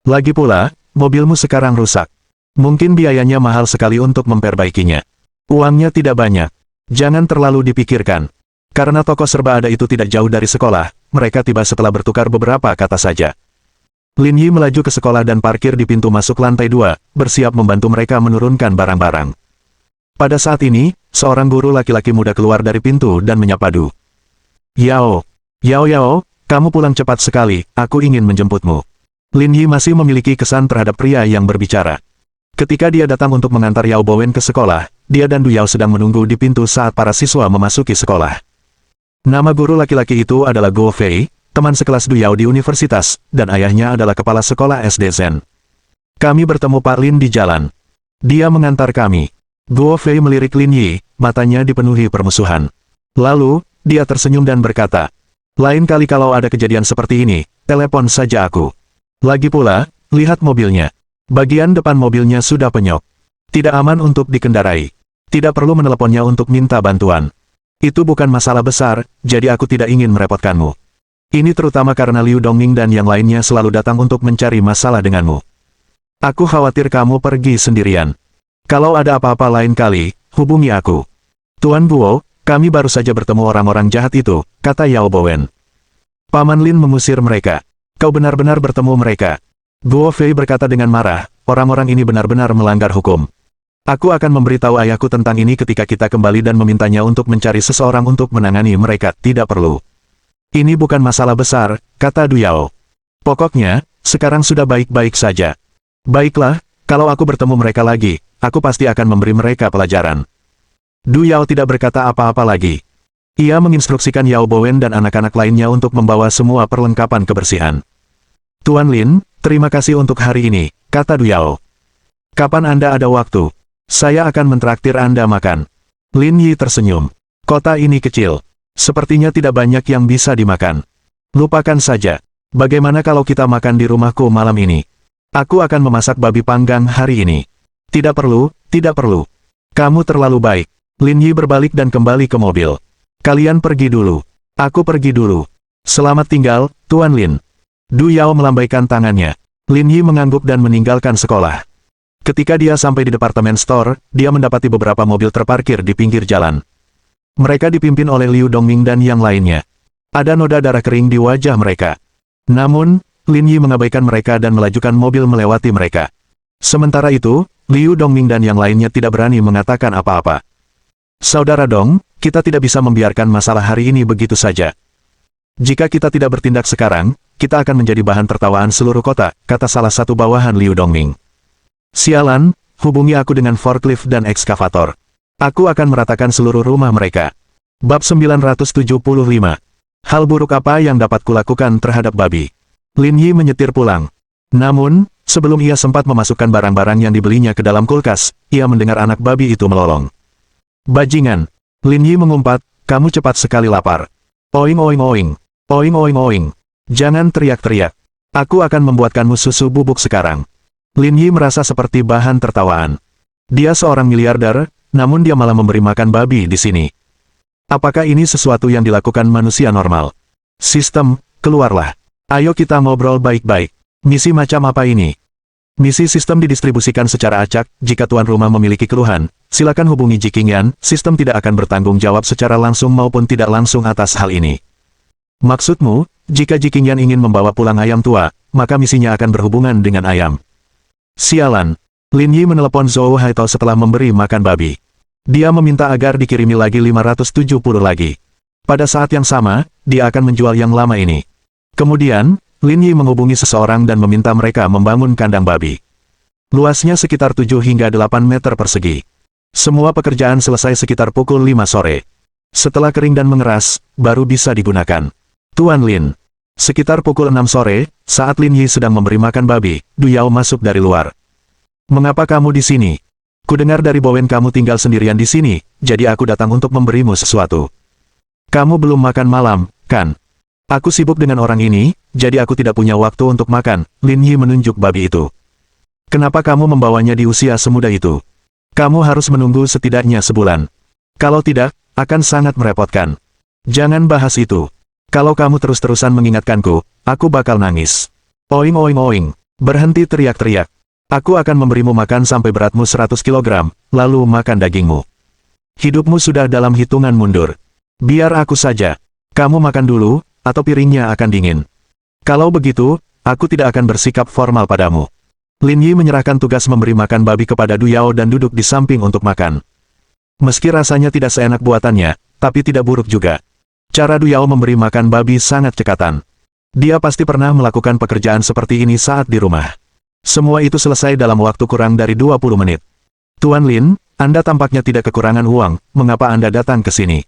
Lagi pula, mobilmu sekarang rusak. Mungkin biayanya mahal sekali untuk memperbaikinya. Uangnya tidak banyak. Jangan terlalu dipikirkan. Karena toko serba ada itu tidak jauh dari sekolah, mereka tiba setelah bertukar beberapa kata saja. Lin Yi melaju ke sekolah dan parkir di pintu masuk lantai 2, bersiap membantu mereka menurunkan barang-barang. Pada saat ini, seorang guru laki-laki muda keluar dari pintu dan menyapa Du. Yao, kamu pulang cepat sekali, aku ingin menjemputmu. Lin Yi masih memiliki kesan terhadap pria yang berbicara. Ketika dia datang untuk mengantar Yao Bowen ke sekolah, dia dan Du Yao sedang menunggu di pintu saat para siswa memasuki sekolah. Nama guru laki-laki itu adalah Guo Fei, teman sekelas Du Yao di universitas, dan ayahnya adalah kepala sekolah SD Zen. Kami bertemu Pak Lin di jalan. Dia mengantar kami. Guo Fei melirik Lin Yi, matanya dipenuhi permusuhan. Lalu, dia tersenyum dan berkata, lain kali kalau ada kejadian seperti ini, telepon saja aku. Lagi pula, lihat mobilnya. Bagian depan mobilnya sudah penyok. Tidak aman untuk dikendarai. Tidak perlu meneleponnya untuk minta bantuan. Itu bukan masalah besar, jadi aku tidak ingin merepotkanmu. Ini terutama karena Liu Dongming dan yang lainnya selalu datang untuk mencari masalah denganmu. Aku khawatir kamu pergi sendirian. Kalau ada apa-apa lain kali, hubungi aku. Tuan Guo, kami baru saja bertemu orang-orang jahat itu, kata Yao Bowen. Paman Lin mengusir mereka. Kau benar-benar bertemu mereka. Guo Fei berkata dengan marah, orang-orang ini benar-benar melanggar hukum. Aku akan memberitahu ayahku tentang ini ketika kita kembali dan memintanya untuk mencari seseorang untuk menangani mereka, tidak perlu. Ini bukan masalah besar, kata Du Yao. Pokoknya, sekarang sudah baik-baik saja. Baiklah, kalau aku bertemu mereka lagi, aku pasti akan memberi mereka pelajaran. Du Yao tidak berkata apa-apa lagi. Ia menginstruksikan Yao Bowen dan anak-anak lainnya untuk membawa semua perlengkapan kebersihan. Tuan Lin, terima kasih untuk hari ini, kata Du Yao. Kapan Anda ada waktu? Saya akan mentraktir Anda makan. Lin Yi tersenyum. Kota ini kecil. Sepertinya tidak banyak yang bisa dimakan. Lupakan saja. Bagaimana kalau kita makan di rumahku malam ini? Aku akan memasak babi panggang hari ini. Tidak perlu, tidak perlu. Kamu terlalu baik. Lin Yi berbalik dan kembali ke mobil. Kalian pergi dulu. Aku pergi dulu. Selamat tinggal, Tuan Lin. Du Yao melambaikan tangannya. Lin Yi mengangguk dan meninggalkan sekolah. Ketika dia sampai di departemen store, dia mendapati beberapa mobil terparkir di pinggir jalan. Mereka dipimpin oleh Liu Dongming dan yang lainnya. Ada noda darah kering di wajah mereka. Namun, Lin Yi mengabaikan mereka dan melajukan mobil melewati mereka. Sementara itu, Liu Dongming dan yang lainnya tidak berani mengatakan apa-apa. Saudara Dong, kita tidak bisa membiarkan masalah hari ini begitu saja. Jika kita tidak bertindak sekarang, kita akan menjadi bahan tertawaan seluruh kota, kata salah satu bawahan Liu Dongming. Sialan, hubungi aku dengan forklift dan ekskavator. Aku akan meratakan seluruh rumah mereka. Bab 975. Hal buruk apa yang dapat kulakukan terhadap babi? Lin Yi menyetir pulang. Namun, sebelum ia sempat memasukkan barang-barang yang dibelinya ke dalam kulkas, ia mendengar anak babi itu melolong. Bajingan! Lin Yi mengumpat, kamu cepat sekali lapar. Oing oing oing. Oing oing oing. Jangan teriak-teriak. Aku akan membuatkanmu susu bubuk sekarang. Lin Yi merasa seperti bahan tertawaan. Dia seorang miliarder, namun dia malah memberi makan babi di sini. Apakah ini sesuatu yang dilakukan manusia normal? Sistem, keluarlah. Ayo kita ngobrol baik-baik. Misi macam apa ini? Misi sistem didistribusikan secara acak, jika tuan rumah memiliki keluhan, silakan hubungi Ji Qingyan, sistem tidak akan bertanggung jawab secara langsung maupun tidak langsung atas hal ini. Maksudmu, jika Ji Qingyan ingin membawa pulang ayam tua, maka misinya akan berhubungan dengan ayam. Sialan. Lin Yi menelepon Zhou Haitao setelah memberi makan babi. Dia meminta agar dikirimi lagi 570 lagi. Pada saat yang sama, dia akan menjual yang lama ini. Kemudian, Lin Yi menghubungi seseorang dan meminta mereka membangun kandang babi. Luasnya sekitar 7 hingga 8 meter persegi. Semua pekerjaan selesai sekitar pukul 5 sore. Setelah kering dan mengeras, baru bisa digunakan. Tuan Lin. Sekitar pukul 6 sore, saat Lin Yi sedang memberi makan babi, Du Yao masuk dari luar. Mengapa kamu di sini? Kudengar dari Bowen kamu tinggal sendirian di sini, jadi aku datang untuk memberimu sesuatu. Kamu belum makan malam, kan? Aku sibuk dengan orang ini, jadi aku tidak punya waktu untuk makan. Lin Yi menunjuk babi itu. Kenapa kamu membawanya di usia semuda itu? Kamu harus menunggu setidaknya sebulan. Kalau tidak, akan sangat merepotkan. Jangan bahas itu. Kalau kamu terus-terusan mengingatkanku, aku bakal nangis. Oing oing oing. Berhenti teriak-teriak. Aku akan memberimu makan sampai beratmu 100 kg, lalu makan dagingmu. Hidupmu sudah dalam hitungan mundur. Biar aku saja. Kamu makan dulu, atau piringnya akan dingin. Kalau begitu, aku tidak akan bersikap formal padamu. Lin Yi menyerahkan tugas memberi makan babi kepada Du Yao dan duduk di samping untuk makan. Meski rasanya tidak seenak buatannya, tapi tidak buruk juga. Cara Du Yao memberi makan babi sangat cekatan. Dia pasti pernah melakukan pekerjaan seperti ini saat di rumah. Semua itu selesai dalam waktu kurang dari 20 menit. Tuan Lin, Anda tampaknya tidak kekurangan uang, mengapa Anda datang ke sini?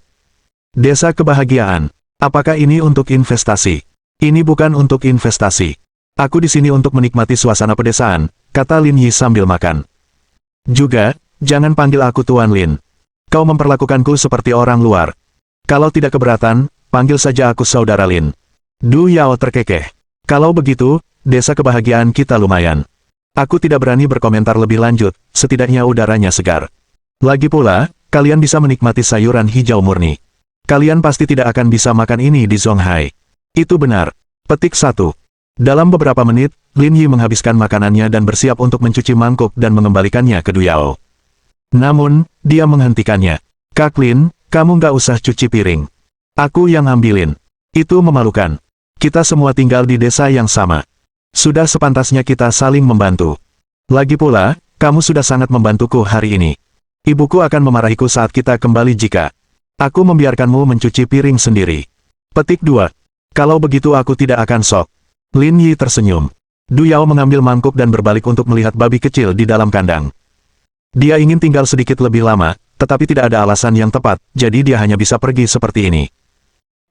Desa kebahagiaan. Apakah ini untuk investasi? Ini bukan untuk investasi. Aku di sini untuk menikmati suasana pedesaan, kata Lin Yi sambil makan. Juga, jangan panggil aku Tuan Lin. Kau memperlakukanku seperti orang luar. Kalau tidak keberatan, panggil saja aku Saudara Lin. Du Yao terkekeh. Kalau begitu, desa kebahagiaan kita lumayan. Aku tidak berani berkomentar lebih lanjut, setidaknya udaranya segar. Lagi pula, kalian bisa menikmati sayuran hijau murni. Kalian pasti tidak akan bisa makan ini di Zonghai. Itu benar. Petik 1. Dalam beberapa menit, Lin Yi menghabiskan makanannya dan bersiap untuk mencuci mangkuk dan mengembalikannya ke Du Yao. Namun, dia menghentikannya. Kak Lin, kamu nggak usah cuci piring. Aku yang ambilin. Itu memalukan. Kita semua tinggal di desa yang sama. Sudah sepantasnya kita saling membantu. Lagi pula, kamu sudah sangat membantuku hari ini. Ibuku akan memarahiku saat kita kembali jika aku membiarkanmu mencuci piring sendiri. Petik 2. Kalau begitu aku tidak akan sok. Lin Yi tersenyum. Du Yao mengambil mangkuk dan berbalik untuk melihat babi kecil di dalam kandang. Dia ingin tinggal sedikit lebih lama, tetapi tidak ada alasan yang tepat, jadi dia hanya bisa pergi seperti ini.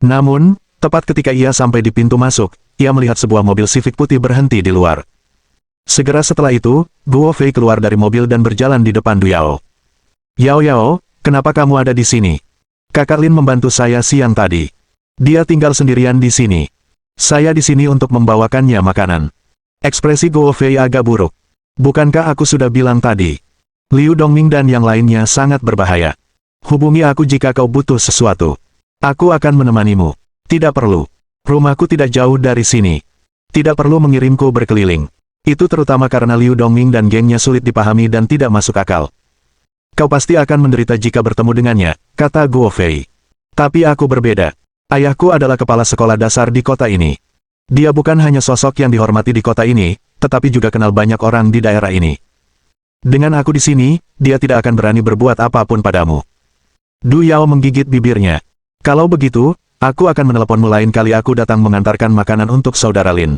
Namun, tepat ketika ia sampai di pintu masuk, ia melihat sebuah mobil Civic putih berhenti di luar. Segera setelah itu, Guo Fei keluar dari mobil dan berjalan di depan Du Yao. Yao Yao, kenapa kamu ada di sini? Kakak Lin membantu saya siang tadi. Dia tinggal sendirian di sini. Saya di sini untuk membawakannya makanan. Ekspresi Guo Fei agak buruk. Bukankah aku sudah bilang tadi? Liu Dongming dan yang lainnya sangat berbahaya. Hubungi aku jika kau butuh sesuatu. Aku akan menemanimu. Tidak perlu. Rumahku tidak jauh dari sini. Tidak perlu mengirimku berkeliling. Itu terutama karena Liu Dongming dan gengnya sulit dipahami dan tidak masuk akal. Kau pasti akan menderita jika bertemu dengannya, kata Guo Fei. Tapi aku berbeda. Ayahku adalah kepala sekolah dasar di kota ini. Dia bukan hanya sosok yang dihormati di kota ini, tetapi juga kenal banyak orang di daerah ini. Dengan aku di sini, dia tidak akan berani berbuat apapun padamu. Du Yao menggigit bibirnya. Kalau begitu, aku akan meneleponmu lain kali aku datang mengantarkan makanan untuk saudara Lin.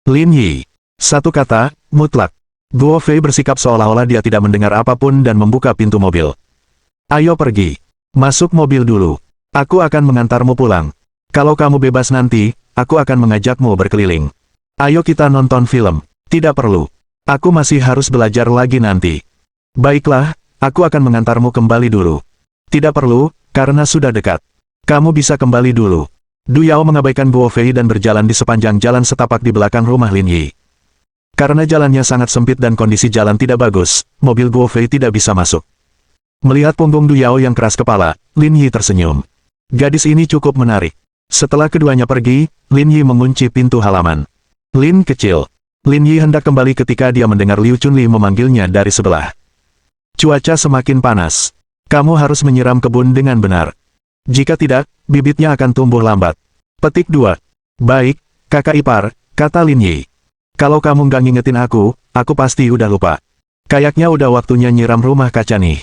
Lin Yi. Satu kata, mutlak. Guo Fei bersikap seolah-olah dia tidak mendengar apapun dan membuka pintu mobil. Ayo pergi. Masuk mobil dulu. Aku akan mengantarmu pulang. Kalau kamu bebas nanti, aku akan mengajakmu berkeliling. Ayo kita nonton film. Tidak perlu. Aku masih harus belajar lagi nanti. Baiklah, aku akan mengantarmu kembali dulu. Tidak perlu, karena sudah dekat. Kamu bisa kembali dulu. Du Yao mengabaikan Guo Fei dan berjalan di sepanjang jalan setapak di belakang rumah Lin Yi. Karena jalannya sangat sempit dan kondisi jalan tidak bagus, mobil Guo Fei tidak bisa masuk. Melihat punggung Du Yao yang keras kepala, Lin Yi tersenyum. Gadis ini cukup menarik. Setelah keduanya pergi, Lin Yi mengunci pintu halaman. Lin kecil. Lin Yi hendak kembali ketika dia mendengar Liu Chunli memanggilnya dari sebelah. Cuaca semakin panas. Kamu harus menyiram kebun dengan benar. Jika tidak, bibitnya akan tumbuh lambat. Petik 2. Baik, kakak ipar, kata Lin Yi. Kalau kamu nggak ngingetin aku pasti udah lupa. Kayaknya udah waktunya nyiram rumah kaca nih.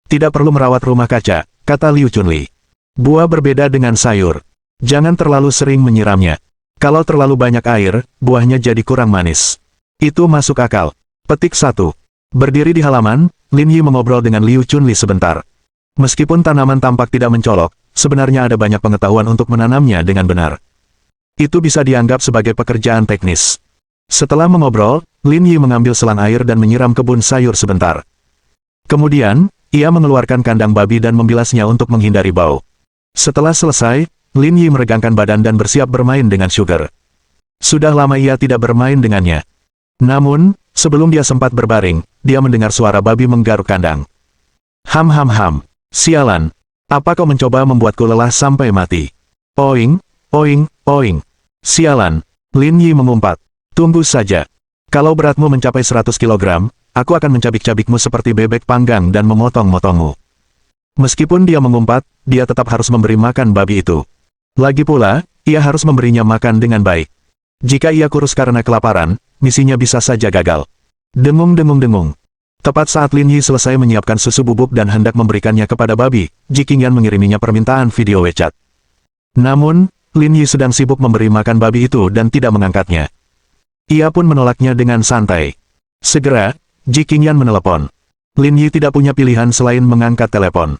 Tidak perlu merawat rumah kaca, kata Liu Chunli. Buah berbeda dengan sayur. Jangan terlalu sering menyiramnya. Kalau terlalu banyak air, buahnya jadi kurang manis. Itu masuk akal. Petik 1. Berdiri di halaman, Lin Yi mengobrol dengan Liu Chunli sebentar. Meskipun tanaman tampak tidak mencolok, sebenarnya ada banyak pengetahuan untuk menanamnya dengan benar. Itu bisa dianggap sebagai pekerjaan teknis. Setelah mengobrol, Lin Yi mengambil selang air dan menyiram kebun sayur sebentar. Kemudian, ia mengeluarkan kandang babi dan membilasnya untuk menghindari bau. Setelah selesai, Lin Yi meregangkan badan dan bersiap bermain dengan Sugar. Sudah lama ia tidak bermain dengannya. Namun, sebelum dia sempat berbaring, dia mendengar suara babi menggaruk kandang. Ham ham ham. Sialan. Apa kau mencoba membuatku lelah sampai mati? Oing, oing, oing. Sialan. Lin Yi mengumpat. Tunggu saja. Kalau beratmu mencapai 100 kg, aku akan mencabik-cabikmu seperti bebek panggang dan memotong-motongmu. Meskipun dia mengumpat, dia tetap harus memberi makan babi itu. Lagi pula, ia harus memberinya makan dengan baik. Jika ia kurus karena kelaparan, misinya bisa saja gagal. Dengung-dengung-dengung. Tepat saat Lin Yi selesai menyiapkan susu bubuk dan hendak memberikannya kepada babi, Jiqingyan mengiriminya permintaan video WeChat. Namun, Lin Yi sedang sibuk memberi makan babi itu dan tidak mengangkatnya. Ia pun menolaknya dengan santai. Segera, Jiqingyan menelepon. Lin Yi tidak punya pilihan selain mengangkat telepon.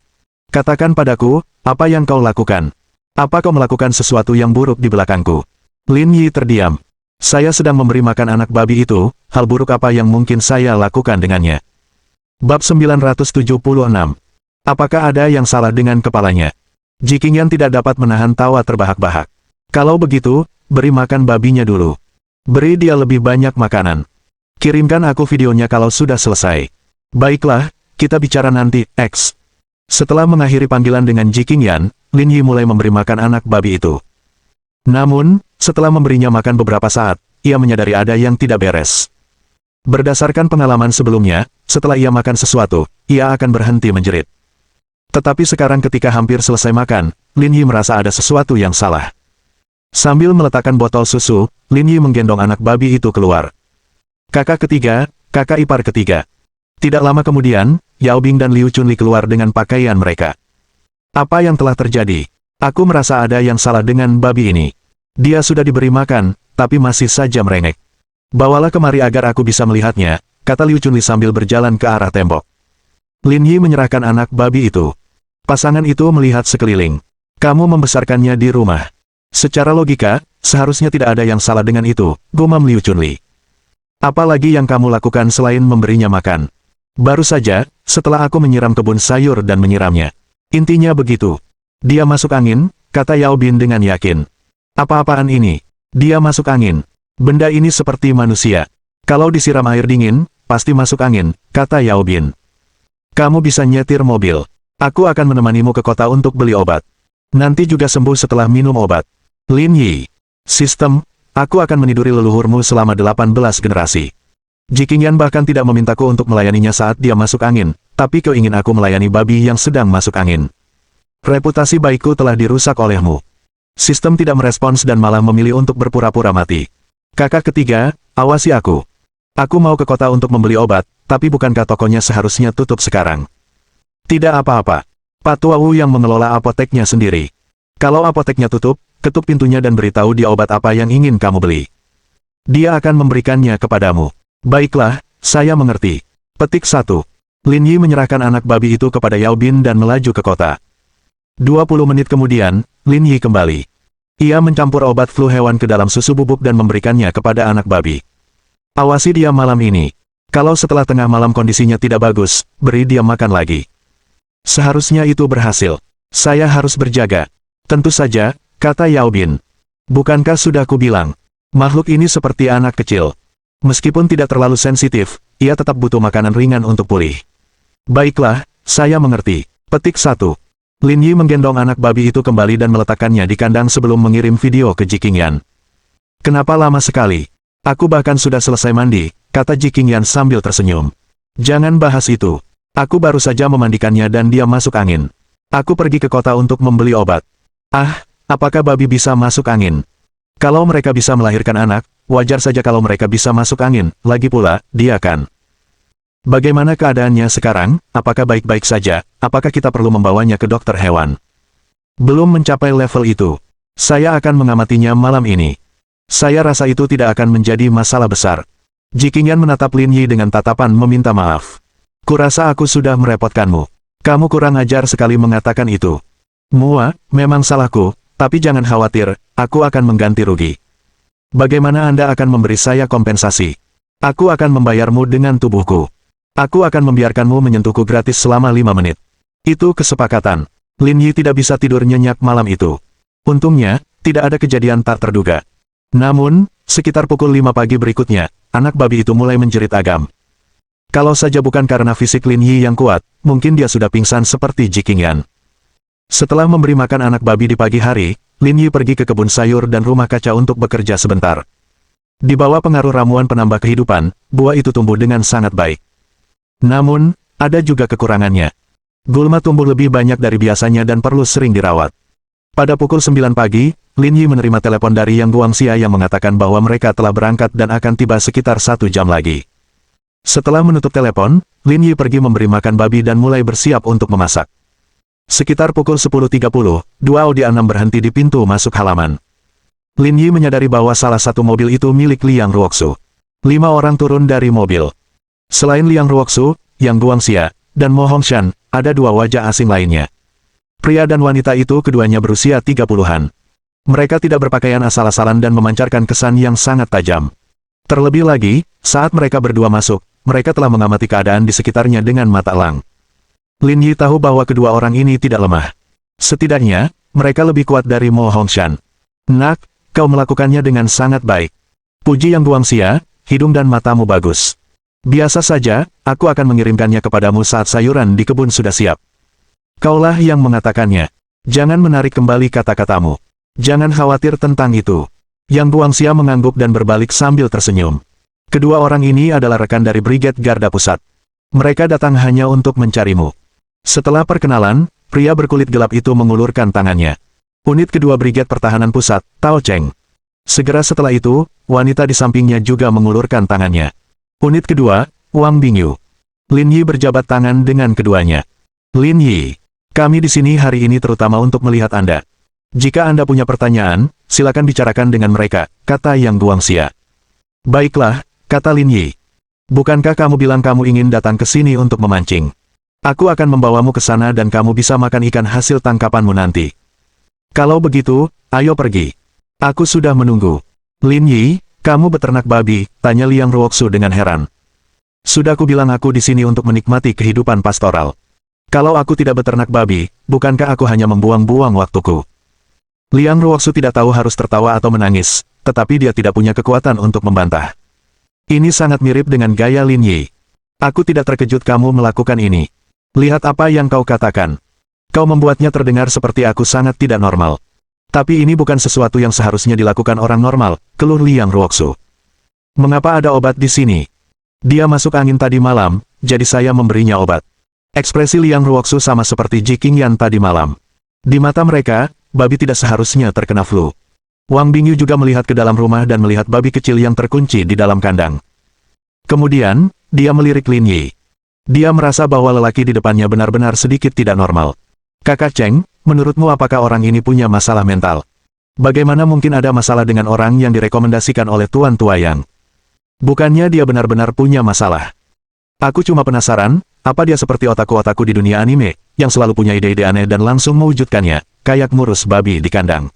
Katakan padaku, apa yang kau lakukan? Apa kau melakukan sesuatu yang buruk di belakangku? Lin Yi terdiam. Saya sedang memberi makan anak babi itu, hal buruk apa yang mungkin saya lakukan dengannya? Bab 976. Apakah ada yang salah dengan kepalanya? Jiqingyan tidak dapat menahan tawa terbahak-bahak. Kalau begitu, beri makan babinya dulu. Beri dia lebih banyak makanan. Kirimkan aku videonya kalau sudah selesai. Baiklah, kita bicara nanti, X. Setelah mengakhiri panggilan dengan Jiqingyan, Lin Yi mulai memberi makan anak babi itu. Namun, setelah memberinya makan beberapa saat, ia menyadari ada yang tidak beres. Berdasarkan pengalaman sebelumnya, setelah ia makan sesuatu, ia akan berhenti menjerit. Tetapi sekarang ketika hampir selesai makan, Lin Yi merasa ada sesuatu yang salah. Sambil meletakkan botol susu, Lin Yi menggendong anak babi itu keluar. Kakak ketiga, kakak ipar ketiga. Tidak lama kemudian, Yao Bing dan Liu Chunli keluar dengan pakaian mereka. Apa yang telah terjadi? Aku merasa ada yang salah dengan babi ini. Dia sudah diberi makan, tapi masih saja merengek. Bawalah kemari agar aku bisa melihatnya, kata Liu Chunli sambil berjalan ke arah tembok. Lin Yi menyerahkan anak babi itu. Pasangan itu melihat sekeliling. Kamu membesarkannya di rumah. Secara logika, seharusnya tidak ada yang salah dengan itu, gumam Liu Chunli. Apalagi yang kamu lakukan selain memberinya makan? Baru saja, setelah aku menyiram kebun sayur dan menyiramnya. Intinya begitu. Dia masuk angin, kata Yao Bin dengan yakin. Apa-apaan ini? Dia masuk angin. Benda ini seperti manusia. Kalau disiram air dingin, pasti masuk angin, kata Yao Bin. Kamu bisa nyetir mobil. Aku akan menemanimu ke kota untuk beli obat. Nanti juga sembuh setelah minum obat. Lin Yi. Sistem, aku akan meniduri leluhurmu selama 18 generasi. Jiqingyan bahkan tidak memintaku untuk melayaninya saat dia masuk angin, tapi kau ingin aku melayani babi yang sedang masuk angin. Reputasi baikku telah dirusak olehmu. Sistem tidak merespons dan malah memilih untuk berpura-pura mati. Kakak ketiga, awasi aku. Aku mau ke kota untuk membeli obat, tapi bukankah tokonya seharusnya tutup sekarang? Tidak apa-apa. Pak Tua Wu yang mengelola apoteknya sendiri. Kalau apoteknya tutup, ketuk pintunya dan beritahu dia obat apa yang ingin kamu beli. Dia akan memberikannya kepadamu. Baiklah, saya mengerti. Petik 1. Lin Yi menyerahkan anak babi itu kepada Yao Bin dan melaju ke kota. 20 menit kemudian, Lin Yi kembali. Ia mencampur obat flu hewan ke dalam susu bubuk dan memberikannya kepada anak babi. Awasi dia malam ini. Kalau setelah tengah malam kondisinya tidak bagus, beri dia makan lagi. Seharusnya itu berhasil. Saya harus berjaga. Tentu saja, kata Yao Bin. Bukankah sudah kubilang? Makhluk ini seperti anak kecil. Meskipun tidak terlalu sensitif, ia tetap butuh makanan ringan untuk pulih. Baiklah, saya mengerti. Petik 1. Lin Yi menggendong anak babi itu kembali dan meletakkannya di kandang sebelum mengirim video ke Ji Qingyan. Kenapa lama sekali? Aku bahkan sudah selesai mandi, kata Ji Qingyan sambil tersenyum. Jangan bahas itu. Aku baru saja memandikannya dan dia masuk angin. Aku pergi ke kota untuk membeli obat. Ah, apakah babi bisa masuk angin? Kalau mereka bisa melahirkan anak, wajar saja kalau mereka bisa masuk angin, lagi pula, dia kan. Bagaimana keadaannya sekarang? Apakah baik-baik saja? Apakah kita perlu membawanya ke dokter hewan? Belum mencapai level itu. Saya akan mengamatinya malam ini. Saya rasa itu tidak akan menjadi masalah besar. Ji Qingyan menatap Lin Yi dengan tatapan meminta maaf. Kurasa aku sudah merepotkanmu. Kamu kurang ajar sekali mengatakan itu. Mua, memang salahku, tapi jangan khawatir, aku akan mengganti rugi. Bagaimana Anda akan memberi saya kompensasi? Aku akan membayarmu dengan tubuhku. Aku akan membiarkanmu menyentuhku gratis selama 5 menit. Itu kesepakatan. Lin Yi tidak bisa tidur nyenyak malam itu. Untungnya, tidak ada kejadian tak terduga. Namun, sekitar pukul 5 pagi berikutnya, anak babi itu mulai menjerit agam. Kalau saja bukan karena fisik Lin Yi yang kuat, mungkin dia sudah pingsan seperti Ji Qingyan. Setelah memberi makan anak babi di pagi hari, Lin Yi pergi ke kebun sayur dan rumah kaca untuk bekerja sebentar. Di bawah pengaruh ramuan penambah kehidupan, buah itu tumbuh dengan sangat baik. Namun, ada juga kekurangannya. Gulma tumbuh lebih banyak dari biasanya dan perlu sering dirawat. Pada pukul 9 pagi, Lin Yi menerima telepon dari Yang Guangxia yang mengatakan bahwa mereka telah berangkat dan akan tiba sekitar 1 jam lagi. Setelah menutup telepon, Lin Yi pergi memberi makan babi dan mulai bersiap untuk memasak. Sekitar pukul 10.30, dua Audi A6 berhenti di pintu masuk halaman. Lin Yi menyadari bahwa salah satu mobil itu milik Liang Ruoxu. 5 orang turun dari mobil. Selain Liang Ruoxu, Yang Guangxia, dan Mo Hongshan, ada 2 wajah asing lainnya. Pria dan wanita itu keduanya berusia 30-an. Mereka tidak berpakaian asal-asalan dan memancarkan kesan yang sangat tajam. Terlebih lagi, saat mereka berdua masuk, mereka telah mengamati keadaan di sekitarnya dengan mata elang. Lin Yi tahu bahwa kedua orang ini tidak lemah. Setidaknya, mereka lebih kuat dari Mo Hongshan. Nak, kau melakukannya dengan sangat baik. Puji Yang Guangxia, hidung dan matamu bagus. Biasa saja, aku akan mengirimkannya kepadamu saat sayuran di kebun sudah siap. Kaulah yang mengatakannya. Jangan menarik kembali kata-katamu. Jangan khawatir tentang itu. Yang Guangxia mengangguk dan berbalik sambil tersenyum. Kedua orang ini adalah rekan dari Brigade Garda Pusat. Mereka datang hanya untuk mencarimu. Setelah perkenalan, pria berkulit gelap itu mengulurkan tangannya. Unit kedua Brigade Pertahanan Pusat, Tao Cheng. Segera setelah itu, wanita di sampingnya juga mengulurkan tangannya. Unit kedua, Wang Bingyu. Lin Yi berjabat tangan dengan keduanya. Lin Yi, kami di sini hari ini terutama untuk melihat Anda. Jika Anda punya pertanyaan, silakan bicarakan dengan mereka, kata Yang Guangxia. Baiklah, kata Lin Yi. Bukankah kamu bilang kamu ingin datang ke sini untuk memancing? Aku akan membawamu ke sana dan kamu bisa makan ikan hasil tangkapanmu nanti. Kalau begitu, ayo pergi. Aku sudah menunggu. Lin Yi, kamu beternak babi, tanya Liang Ruoxu dengan heran. Sudah aku bilang aku di sini untuk menikmati kehidupan pastoral. Kalau aku tidak beternak babi, bukankah aku hanya membuang-buang waktuku? Liang Ruoxu tidak tahu harus tertawa atau menangis, tetapi dia tidak punya kekuatan untuk membantah. Ini sangat mirip dengan gaya Lin Yi. Aku tidak terkejut kamu melakukan ini. Lihat apa yang kau katakan. Kau membuatnya terdengar seperti aku sangat tidak normal. Tapi ini bukan sesuatu yang seharusnya dilakukan orang normal, keluh Liang Ruoxu. Mengapa ada obat di sini? Dia masuk angin tadi malam, jadi saya memberinya obat. Ekspresi Liang Ruoxu sama seperti Ji Qingyan tadi malam. Di mata mereka, babi tidak seharusnya terkena flu. Wang Bingyu juga melihat ke dalam rumah dan melihat babi kecil yang terkunci di dalam kandang. Kemudian, dia melirik Lin Yi. Dia merasa bahwa lelaki di depannya benar-benar sedikit tidak normal. Kakak Cheng, menurutmu apakah orang ini punya masalah mental? Bagaimana mungkin ada masalah dengan orang yang direkomendasikan oleh Tuan Tua Yang? Bukannya dia benar-benar punya masalah. Aku cuma penasaran, apa dia seperti otaku-otaku di dunia anime, yang selalu punya ide-ide aneh dan langsung mewujudkannya, kayak ngurus babi di kandang.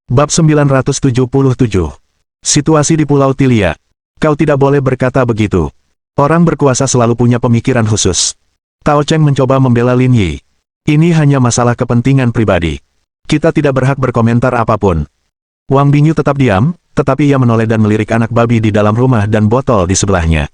Bab 977. Situasi di Pulau Tilia. Kau tidak boleh berkata begitu. Orang berkuasa selalu punya pemikiran khusus. Tao Cheng mencoba membela Lin Yi. Ini hanya masalah kepentingan pribadi. Kita tidak berhak berkomentar apapun. Wang Bingyu tetap diam, tetapi ia menoleh dan melirik anak babi di dalam rumah dan botol di sebelahnya.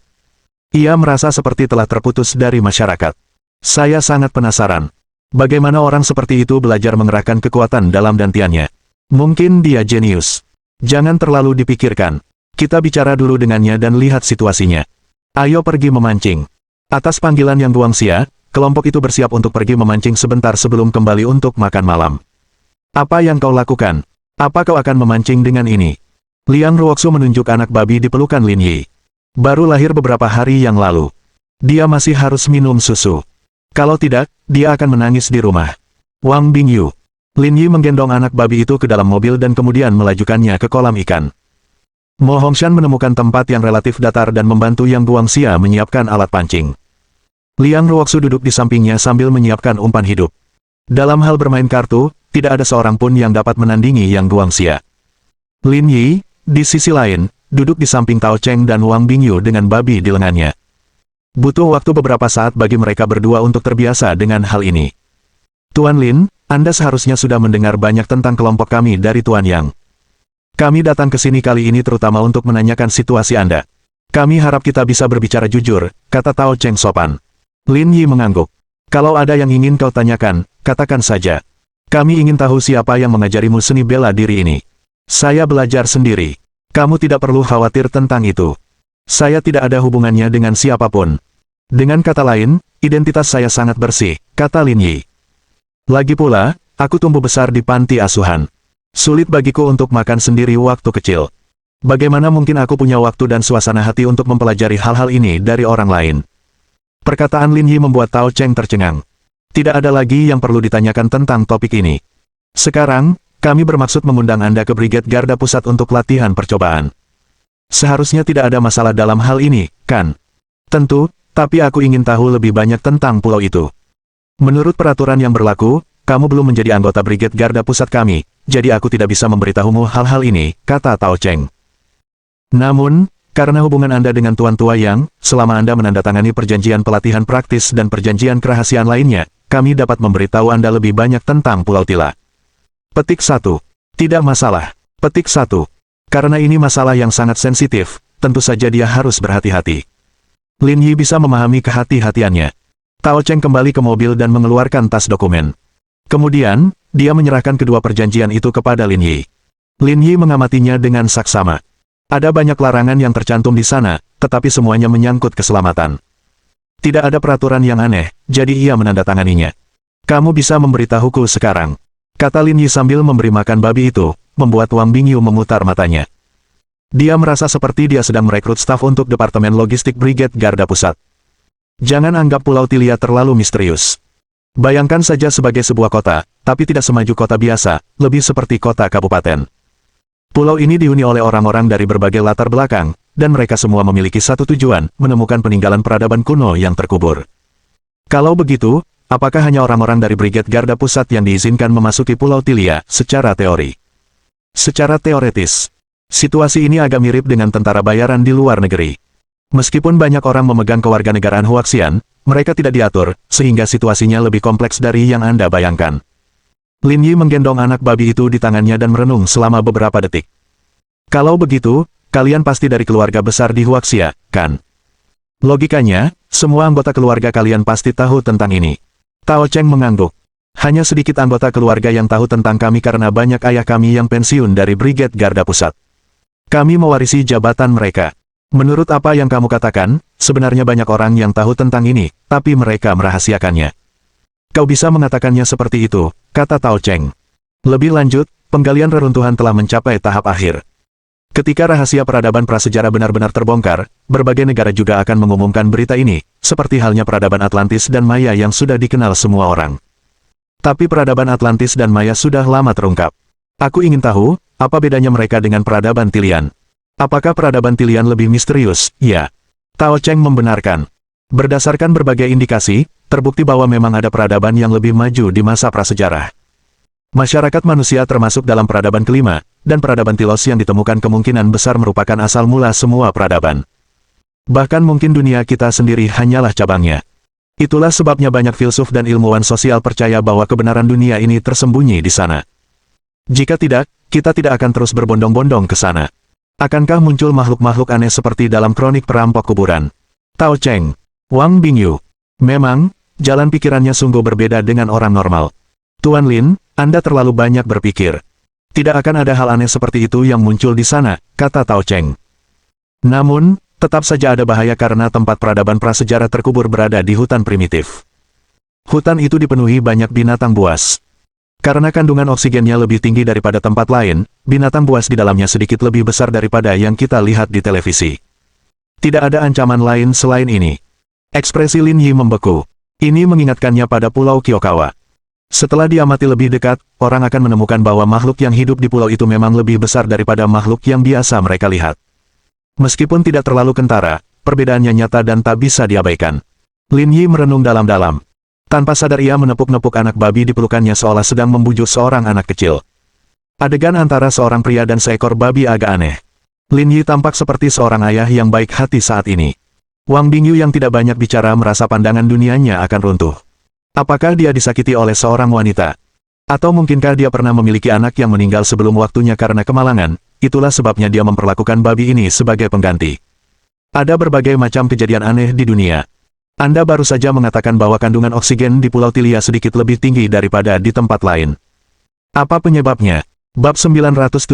Ia merasa seperti telah terputus dari masyarakat. Saya sangat penasaran. Bagaimana orang seperti itu belajar mengerahkan kekuatan dalam dantiannya? Mungkin dia jenius. Jangan terlalu dipikirkan. Kita bicara dulu dengannya dan lihat situasinya. Ayo pergi memancing. Atas panggilan Yang Guangxia, kelompok itu bersiap untuk pergi memancing sebentar sebelum kembali untuk makan malam. Apa yang kau lakukan? Apa kau akan memancing dengan ini? Liang Ruoxu menunjuk anak babi di pelukan Lin Yi. Baru lahir beberapa hari yang lalu. Dia masih harus minum susu. Kalau tidak, dia akan menangis di rumah. Wang Bingyu. Lin Yi menggendong anak babi itu ke dalam mobil dan kemudian melajukannya ke kolam ikan. Mo Hongshan menemukan tempat yang relatif datar dan membantu Yang Guangxia menyiapkan alat pancing. Liang Ruoxu duduk di sampingnya sambil menyiapkan umpan hidup. Dalam hal bermain kartu, tidak ada seorang pun yang dapat menandingi Yang Guangxia. Lin Yi, di sisi lain, duduk di samping Tao Cheng dan Wang Bingyu dengan babi di lengannya. Butuh waktu beberapa saat bagi mereka berdua untuk terbiasa dengan hal ini. Tuan Lin, Anda seharusnya sudah mendengar banyak tentang kelompok kami dari Tuan Yang. Kami datang ke sini kali ini terutama untuk menanyakan situasi Anda. Kami harap kita bisa berbicara jujur, kata Tao Cheng sopan. Lin Yi mengangguk. Kalau ada yang ingin kau tanyakan, katakan saja. Kami ingin tahu siapa yang mengajarimu seni bela diri ini. Saya belajar sendiri. Kamu tidak perlu khawatir tentang itu. Saya tidak ada hubungannya dengan siapapun. Dengan kata lain, identitas saya sangat bersih, kata Lin Yi. Lagi pula, aku tumbuh besar di panti asuhan. Sulit bagiku untuk makan sendiri waktu kecil. Bagaimana mungkin aku punya waktu dan suasana hati untuk mempelajari hal-hal ini dari orang lain? Perkataan Lin Yi membuat Tao Cheng tercengang. Tidak ada lagi yang perlu ditanyakan tentang topik ini. Sekarang, kami bermaksud mengundang Anda ke Brigade Garda Pusat untuk latihan percobaan. Seharusnya tidak ada masalah dalam hal ini, kan? Tentu, tapi aku ingin tahu lebih banyak tentang pulau itu. Menurut peraturan yang berlaku, kamu belum menjadi anggota Brigade Garda Pusat kami, jadi aku tidak bisa memberitahumu hal-hal ini, kata Tao Cheng. Namun, karena hubungan Anda dengan Tuan Tua Yang, selama Anda menandatangani perjanjian pelatihan praktis dan perjanjian kerahasiaan lainnya, kami dapat memberitahu Anda lebih banyak tentang Pulau Tila. Petik 1. Tidak masalah. Petik 1. Karena ini masalah yang sangat sensitif, tentu saja dia harus berhati-hati. Lin Yi bisa memahami kehati-hatiannya. Tao Cheng kembali ke mobil dan mengeluarkan tas dokumen. Kemudian, dia menyerahkan kedua perjanjian itu kepada Lin Yi. Lin Yi mengamatinya dengan saksama. Ada banyak larangan yang tercantum di sana, tetapi semuanya menyangkut keselamatan. Tidak ada peraturan yang aneh, jadi ia menandatanganinya. Kamu bisa memberitahuku sekarang, kata Lin Yi sambil memberi makan babi itu, membuat Wang Bingyu memutar matanya. Dia merasa seperti dia sedang merekrut staf untuk Departemen Logistik Brigade Garda Pusat. Jangan anggap Pulau Tilia terlalu misterius. Bayangkan saja sebagai sebuah kota, tapi tidak semaju kota biasa, lebih seperti kota kabupaten. Pulau ini dihuni oleh orang-orang dari berbagai latar belakang, dan mereka semua memiliki satu tujuan, menemukan peninggalan peradaban kuno yang terkubur. Kalau begitu, apakah hanya orang-orang dari Brigade Garda Pusat yang diizinkan memasuki Pulau Tilia, secara teori? Secara teoretis, situasi ini agak mirip dengan tentara bayaran di luar negeri. Meskipun banyak orang memegang kewarganegaraan Huaxian, mereka tidak diatur, sehingga situasinya lebih kompleks dari yang Anda bayangkan. Lin Yi menggendong anak babi itu di tangannya dan merenung selama beberapa detik. Kalau begitu, kalian pasti dari keluarga besar di Huaxia, kan? Logikanya, semua anggota keluarga kalian pasti tahu tentang ini. Tao Cheng mengangguk. Hanya sedikit anggota keluarga yang tahu tentang kami karena banyak ayah kami yang pensiun dari Brigade Garda Pusat. Kami mewarisi jabatan mereka. Menurut apa yang kamu katakan, sebenarnya banyak orang yang tahu tentang ini, tapi mereka merahasiakannya. Kau bisa mengatakannya seperti itu, kata Tao Cheng. Lebih lanjut, penggalian reruntuhan telah mencapai tahap akhir. Ketika rahasia peradaban prasejarah benar-benar terbongkar, berbagai negara juga akan mengumumkan berita ini, seperti halnya peradaban Atlantis dan Maya yang sudah dikenal semua orang. Tapi peradaban Atlantis dan Maya sudah lama terungkap. Aku ingin tahu, apa bedanya mereka dengan peradaban Tilian? Apakah peradaban Tilian lebih misterius? Ya. Tao Cheng membenarkan. Berdasarkan berbagai indikasi, terbukti bahwa memang ada peradaban yang lebih maju di masa prasejarah. Masyarakat manusia termasuk dalam peradaban kelima, dan peradaban Tilos yang ditemukan kemungkinan besar merupakan asal mula semua peradaban. Bahkan mungkin dunia kita sendiri hanyalah cabangnya. Itulah sebabnya banyak filsuf dan ilmuwan sosial percaya bahwa kebenaran dunia ini tersembunyi di sana. Jika tidak, kita tidak akan terus berbondong-bondong ke sana. Akankah muncul makhluk-makhluk aneh seperti dalam kronik perampok kuburan? Tao Cheng, Wang Bingyu. Memang, jalan pikirannya sungguh berbeda dengan orang normal. Tuan Lin, Anda terlalu banyak berpikir. Tidak akan ada hal aneh seperti itu yang muncul di sana, kata Tao Cheng. Namun, tetap saja ada bahaya karena tempat peradaban prasejarah terkubur berada di hutan primitif. Hutan itu dipenuhi banyak binatang buas. Karena kandungan oksigennya lebih tinggi daripada tempat lain, binatang buas di dalamnya sedikit lebih besar daripada yang kita lihat di televisi. Tidak ada ancaman lain selain ini. Ekspresi Lin Yi membeku. Ini mengingatkannya pada Pulau Kyokawa. Setelah diamati lebih dekat, orang akan menemukan bahwa makhluk yang hidup di pulau itu memang lebih besar daripada makhluk yang biasa mereka lihat. Meskipun tidak terlalu kentara, perbedaannya nyata dan tak bisa diabaikan. Lin Yi merenung dalam-dalam. Tanpa sadar ia menepuk-nepuk anak babi di pelukannya seolah sedang membujuk seorang anak kecil. Adegan antara seorang pria dan seekor babi agak aneh. Lin Yi tampak seperti seorang ayah yang baik hati saat ini. Wang Bingyu yang tidak banyak bicara merasa pandangan dunianya akan runtuh. Apakah dia disakiti oleh seorang wanita? Atau mungkinkah dia pernah memiliki anak yang meninggal sebelum waktunya karena kemalangan? Itulah sebabnya dia memperlakukan babi ini sebagai pengganti. Ada berbagai macam kejadian aneh di dunia. Anda baru saja mengatakan bahwa kandungan oksigen di Pulau Tilia sedikit lebih tinggi daripada di tempat lain. Apa penyebabnya? Bab 978.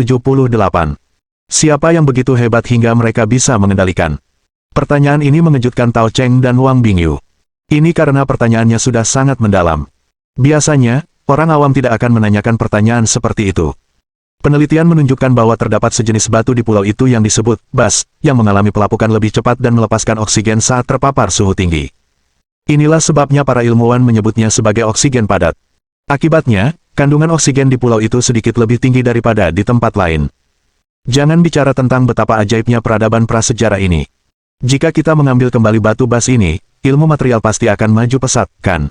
Siapa yang begitu hebat hingga mereka bisa mengendalikan? Pertanyaan ini mengejutkan Tao Cheng dan Wang Bingyu. Ini karena pertanyaannya sudah sangat mendalam. Biasanya, orang awam tidak akan menanyakan pertanyaan seperti itu. Penelitian menunjukkan bahwa terdapat sejenis batu di pulau itu yang disebut bas, yang mengalami pelapukan lebih cepat dan melepaskan oksigen saat terpapar suhu tinggi. Inilah sebabnya para ilmuwan menyebutnya sebagai oksigen padat. Akibatnya, kandungan oksigen di pulau itu sedikit lebih tinggi daripada di tempat lain. Jangan bicara tentang betapa ajaibnya peradaban prasejarah ini. Jika kita mengambil kembali batu bas ini, ilmu material pasti akan maju pesat, kan?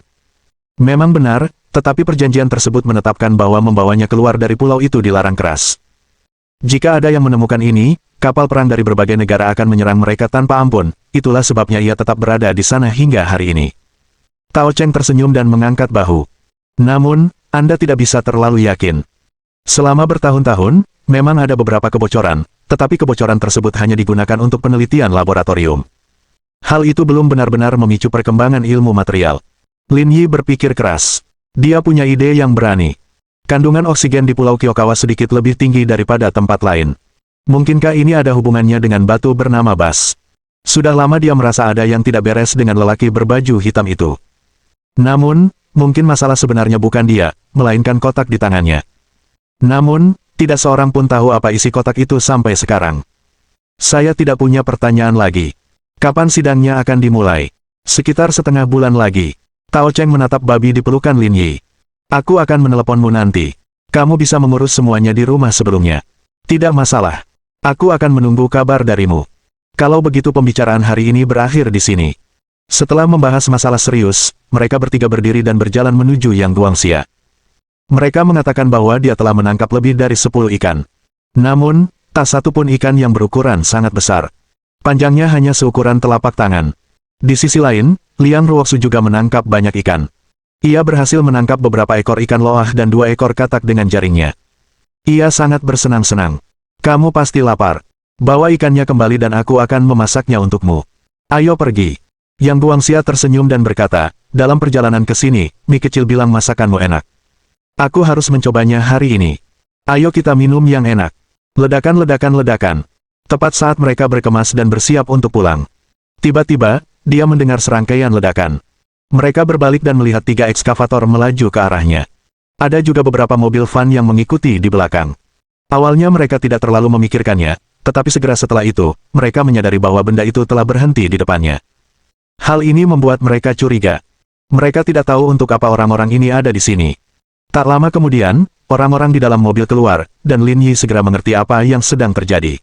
Memang benar, tetapi perjanjian tersebut menetapkan bahwa membawanya keluar dari pulau itu dilarang keras. Jika ada yang menemukan ini, kapal perang dari berbagai negara akan menyerang mereka tanpa ampun, itulah sebabnya ia tetap berada di sana hingga hari ini. Tao Cheng tersenyum dan mengangkat bahu. Namun, Anda tidak bisa terlalu yakin. Selama bertahun-tahun, memang ada beberapa kebocoran, tetapi kebocoran tersebut hanya digunakan untuk penelitian laboratorium. Hal itu belum benar-benar memicu perkembangan ilmu material. Lin Yi berpikir keras. Dia punya ide yang berani. Kandungan oksigen di Pulau Kyokawa sedikit lebih tinggi daripada tempat lain. Mungkinkah ini ada hubungannya dengan batu bernama bas? Sudah lama dia merasa ada yang tidak beres dengan lelaki berbaju hitam itu. Namun, mungkin masalah sebenarnya bukan dia, melainkan kotak di tangannya. Namun, tidak seorang pun tahu apa isi kotak itu sampai sekarang. Saya tidak punya pertanyaan lagi. Kapan sidangnya akan dimulai? Sekitar setengah bulan lagi. Tao Cheng menatap babi di pelukan Lin Yi. Aku akan meneleponmu nanti. Kamu bisa mengurus semuanya di rumah sebelumnya. Tidak masalah. Aku akan menunggu kabar darimu. Kalau begitu pembicaraan hari ini berakhir di sini. Setelah membahas masalah serius, mereka bertiga berdiri dan berjalan menuju Yang Guangxia. Mereka mengatakan bahwa dia telah menangkap lebih dari 10 ikan. Namun, tak satu pun ikan yang berukuran sangat besar. Panjangnya hanya seukuran telapak tangan. Di sisi lain, Liang Ruoxu juga menangkap banyak ikan. Ia berhasil menangkap beberapa ekor ikan loah dan 2 ekor katak dengan jaringnya. Ia sangat bersenang-senang. Kamu pasti lapar. Bawa ikannya kembali dan aku akan memasaknya untukmu. Ayo pergi. Yang Guangxia tersenyum dan berkata, dalam perjalanan ke sini, mie kecil bilang masakanmu enak. Aku harus mencobanya hari ini. Ayo kita minum yang enak. Ledakan, ledakan, ledakan. Tepat saat mereka berkemas dan bersiap untuk pulang. Tiba-tiba, dia mendengar serangkaian ledakan. Mereka berbalik dan melihat 3 ekskavator melaju ke arahnya. Ada juga beberapa mobil van yang mengikuti di belakang. Awalnya mereka tidak terlalu memikirkannya, tetapi segera setelah itu, mereka menyadari bahwa benda itu telah berhenti di depannya. Hal ini membuat mereka curiga. Mereka tidak tahu untuk apa orang-orang ini ada di sini. Tak lama kemudian, orang-orang di dalam mobil keluar, dan Lin Yi segera mengerti apa yang sedang terjadi.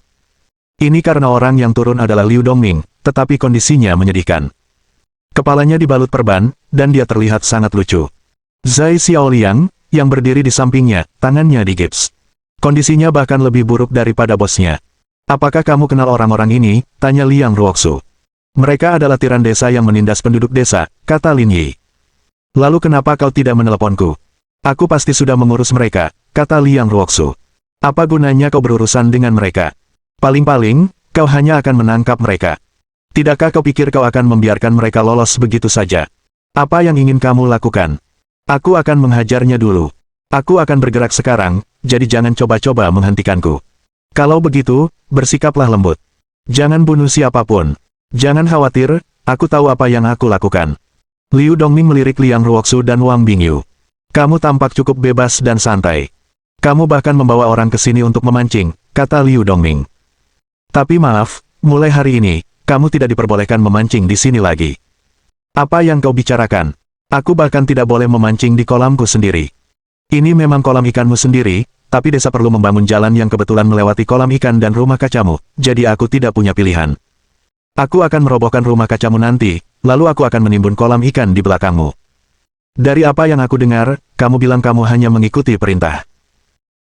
Ini karena orang yang turun adalah Liu Dongming, tetapi kondisinya menyedihkan. Kepalanya dibalut perban, dan dia terlihat sangat lucu. Zhai Xiaoliang, yang berdiri di sampingnya, tangannya digips. Kondisinya bahkan lebih buruk daripada bosnya. Apakah kamu kenal orang-orang ini? Tanya Liang Ruoxu. Mereka adalah tiran desa yang menindas penduduk desa, kata Lin Yi. Lalu kenapa kau tidak meneleponku? Aku pasti sudah mengurus mereka, kata Liang Ruoxu. Apa gunanya kau berurusan dengan mereka? Paling-paling, kau hanya akan menangkap mereka. Tidakkah kau pikir kau akan membiarkan mereka lolos begitu saja? Apa yang ingin kamu lakukan? Aku akan menghajarnya dulu. Aku akan bergerak sekarang, jadi jangan coba-coba menghentikanku. Kalau begitu, bersikaplah lembut. Jangan bunuh siapapun. Jangan khawatir, aku tahu apa yang aku lakukan. Liu Dongming melirik Liang Ruoxu dan Wang Bingyu. Kamu tampak cukup bebas dan santai. Kamu bahkan membawa orang ke sini untuk memancing, kata Liu Dongming. Tapi maaf, mulai hari ini, kamu tidak diperbolehkan memancing di sini lagi. Apa yang kau bicarakan? Aku bahkan tidak boleh memancing di kolamku sendiri. Ini memang kolam ikanmu sendiri, tapi desa perlu membangun jalan yang kebetulan melewati kolam ikan dan rumah kacamu, jadi aku tidak punya pilihan. Aku akan merobohkan rumah kacamu nanti, lalu aku akan menimbun kolam ikan di belakangmu. Dari apa yang aku dengar, kamu bilang kamu hanya mengikuti perintah.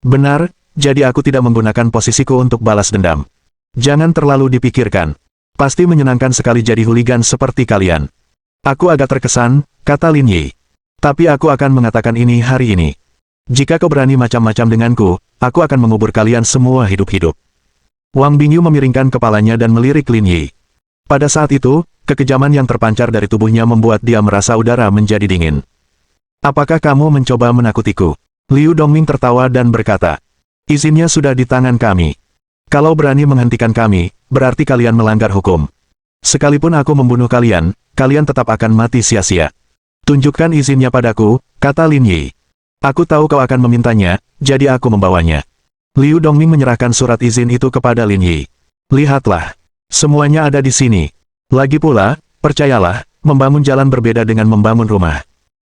Benar, jadi aku tidak menggunakan posisiku untuk balas dendam. Jangan terlalu dipikirkan. Pasti menyenangkan sekali jadi hooligan seperti kalian. Aku agak terkesan, kata Lin Yi. Tapi aku akan mengatakan ini hari ini. Jika kau berani macam-macam denganku, aku akan mengubur kalian semua hidup-hidup. Wang Bingyu memiringkan kepalanya dan melirik Lin Yi. Pada saat itu, kekejaman yang terpancar dari tubuhnya membuat dia merasa udara menjadi dingin. Apakah kamu mencoba menakutiku? Liu Dongming tertawa dan berkata, izinnya sudah di tangan kami. Kalau berani menghentikan kami, berarti kalian melanggar hukum. Sekalipun aku membunuh kalian, kalian tetap akan mati sia-sia. Tunjukkan izinnya padaku, kata Lin Yi. Aku tahu kau akan memintanya, jadi aku membawanya. Liu Dongming menyerahkan surat izin itu kepada Lin Yi. Lihatlah. Semuanya ada di sini. Lagi pula, percayalah, membangun jalan berbeda dengan membangun rumah.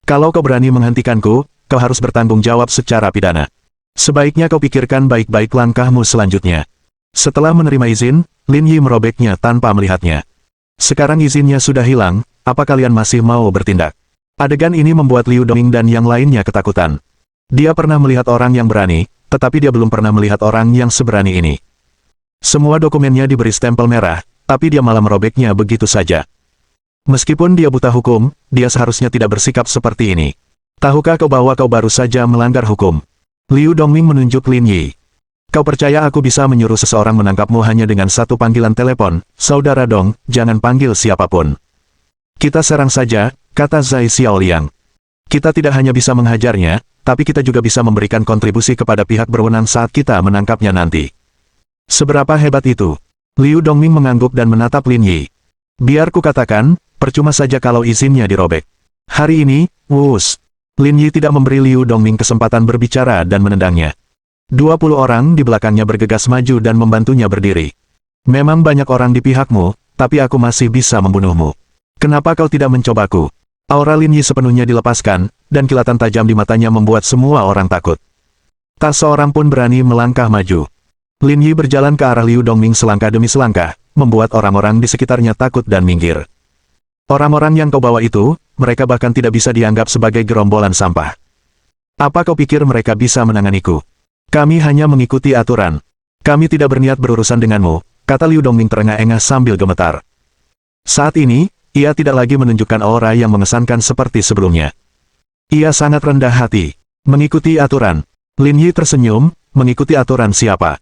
Kalau kau berani menghentikanku, kau harus bertanggung jawab secara pidana. Sebaiknya kau pikirkan baik-baik langkahmu selanjutnya. Setelah menerima izin, Lin Yi merobeknya tanpa melihatnya. Sekarang izinnya sudah hilang, apa kalian masih mau bertindak? Adegan ini membuat Liu Dongming dan yang lainnya ketakutan. Dia pernah melihat orang yang berani, tetapi dia belum pernah melihat orang yang seberani ini. Semua dokumennya diberi stempel merah, tapi dia malah merobeknya begitu saja. Meskipun dia buta hukum, dia seharusnya tidak bersikap seperti ini. Tahukah kau bahwa kau baru saja melanggar hukum? Liu Dongming menunjuk Lin Yi. Kau percaya aku bisa menyuruh seseorang menangkapmu hanya dengan satu panggilan telepon? Saudara Dong, jangan panggil siapapun. Kita serang saja, kata Zhai Xiaoliang. Kita tidak hanya bisa menghajarnya, tapi kita juga bisa memberikan kontribusi kepada pihak berwenang saat kita menangkapnya nanti. Seberapa hebat itu? Liu Dongming mengangguk dan menatap Lin Yi. Biar ku katakan, percuma saja kalau izinnya dirobek. Hari ini, wus. Lin Yi tidak memberi Liu Dongming kesempatan berbicara dan menendangnya. 20 orang di belakangnya bergegas maju dan membantunya berdiri. Memang banyak orang di pihakmu, tapi aku masih bisa membunuhmu. Kenapa kau tidak mencobaku? Aura Lin Yi sepenuhnya dilepaskan, dan kilatan tajam di matanya membuat semua orang takut. Tak seorang pun berani melangkah maju. Lin Yi berjalan ke arah Liu Dongming selangkah demi selangkah, membuat orang-orang di sekitarnya takut dan minggir. Orang-orang yang kau bawa itu, mereka bahkan tidak bisa dianggap sebagai gerombolan sampah. Apa kau pikir mereka bisa menanganiku? Kami hanya mengikuti aturan. Kami tidak berniat berurusan denganmu, kata Liu Dongming terengah-engah sambil gemetar. Saat ini, ia tidak lagi menunjukkan aura yang mengesankan seperti sebelumnya. Ia sangat rendah hati. Mengikuti aturan. Lin Yi tersenyum, mengikuti aturan siapa?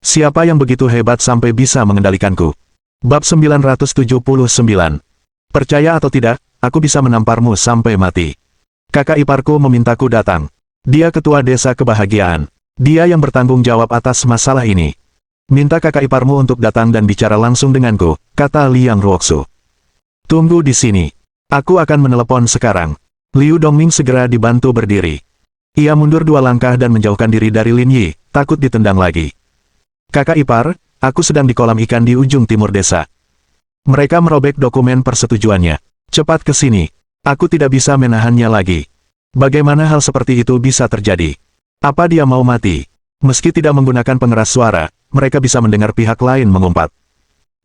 Siapa yang begitu hebat sampai bisa mengendalikanku? Bab 979. Percaya atau tidak, aku bisa menamparmu sampai mati. Kakak iparku memintaku datang. Dia ketua desa kebahagiaan. Dia yang bertanggung jawab atas masalah ini. Minta kakak iparmu untuk datang dan bicara langsung denganku, kata Liang Ruoxu. Tunggu di sini. Aku akan menelepon sekarang. Liu Dongming segera dibantu berdiri. Ia mundur 2 langkah dan menjauhkan diri dari Lin Yi, takut ditendang lagi. Kakak ipar, aku sedang di kolam ikan di ujung timur desa. Mereka merobek dokumen persetujuannya. Cepat ke sini. Aku tidak bisa menahannya lagi. Bagaimana hal seperti itu bisa terjadi? Apa dia mau mati? Meski tidak menggunakan pengeras suara, mereka bisa mendengar pihak lain mengumpat.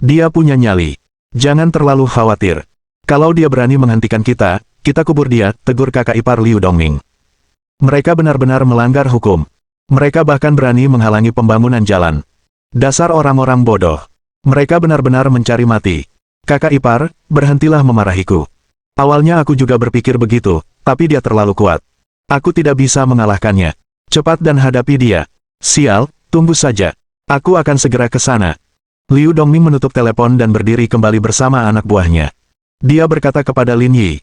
Dia punya nyali. Jangan terlalu khawatir. Kalau dia berani menghentikan kita kubur dia, tegur kakak ipar Liu Dongming. Mereka benar-benar melanggar hukum. Mereka bahkan berani menghalangi pembangunan jalan. Dasar orang-orang bodoh. Mereka benar-benar mencari mati. Kakak ipar, berhentilah memarahiku. Awalnya aku juga berpikir begitu, tapi dia terlalu kuat. Aku tidak bisa mengalahkannya. Cepat dan hadapi dia. Sial, tunggu saja. Aku akan segera ke sana. Liu Dongming menutup telepon dan berdiri kembali bersama anak buahnya. Dia berkata kepada Lin Yi.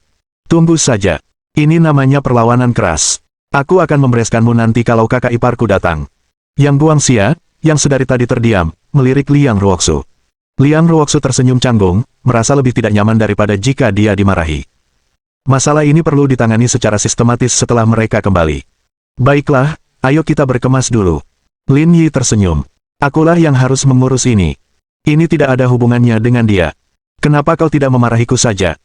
Tunggu saja. Ini namanya perlawanan keras. Aku akan membereskanmu nanti kalau kakak iparku datang. Yang Guangxia, yang sedari tadi terdiam, melirik Liang Ruoxu. Liang Ruoxu tersenyum canggung, merasa lebih tidak nyaman daripada jika dia dimarahi. Masalah ini perlu ditangani secara sistematis setelah mereka kembali. Baiklah, ayo kita berkemas dulu. Lin Yi tersenyum. Akulah yang harus mengurus ini. Ini tidak ada hubungannya dengan dia. Kenapa kau tidak memarahiku saja?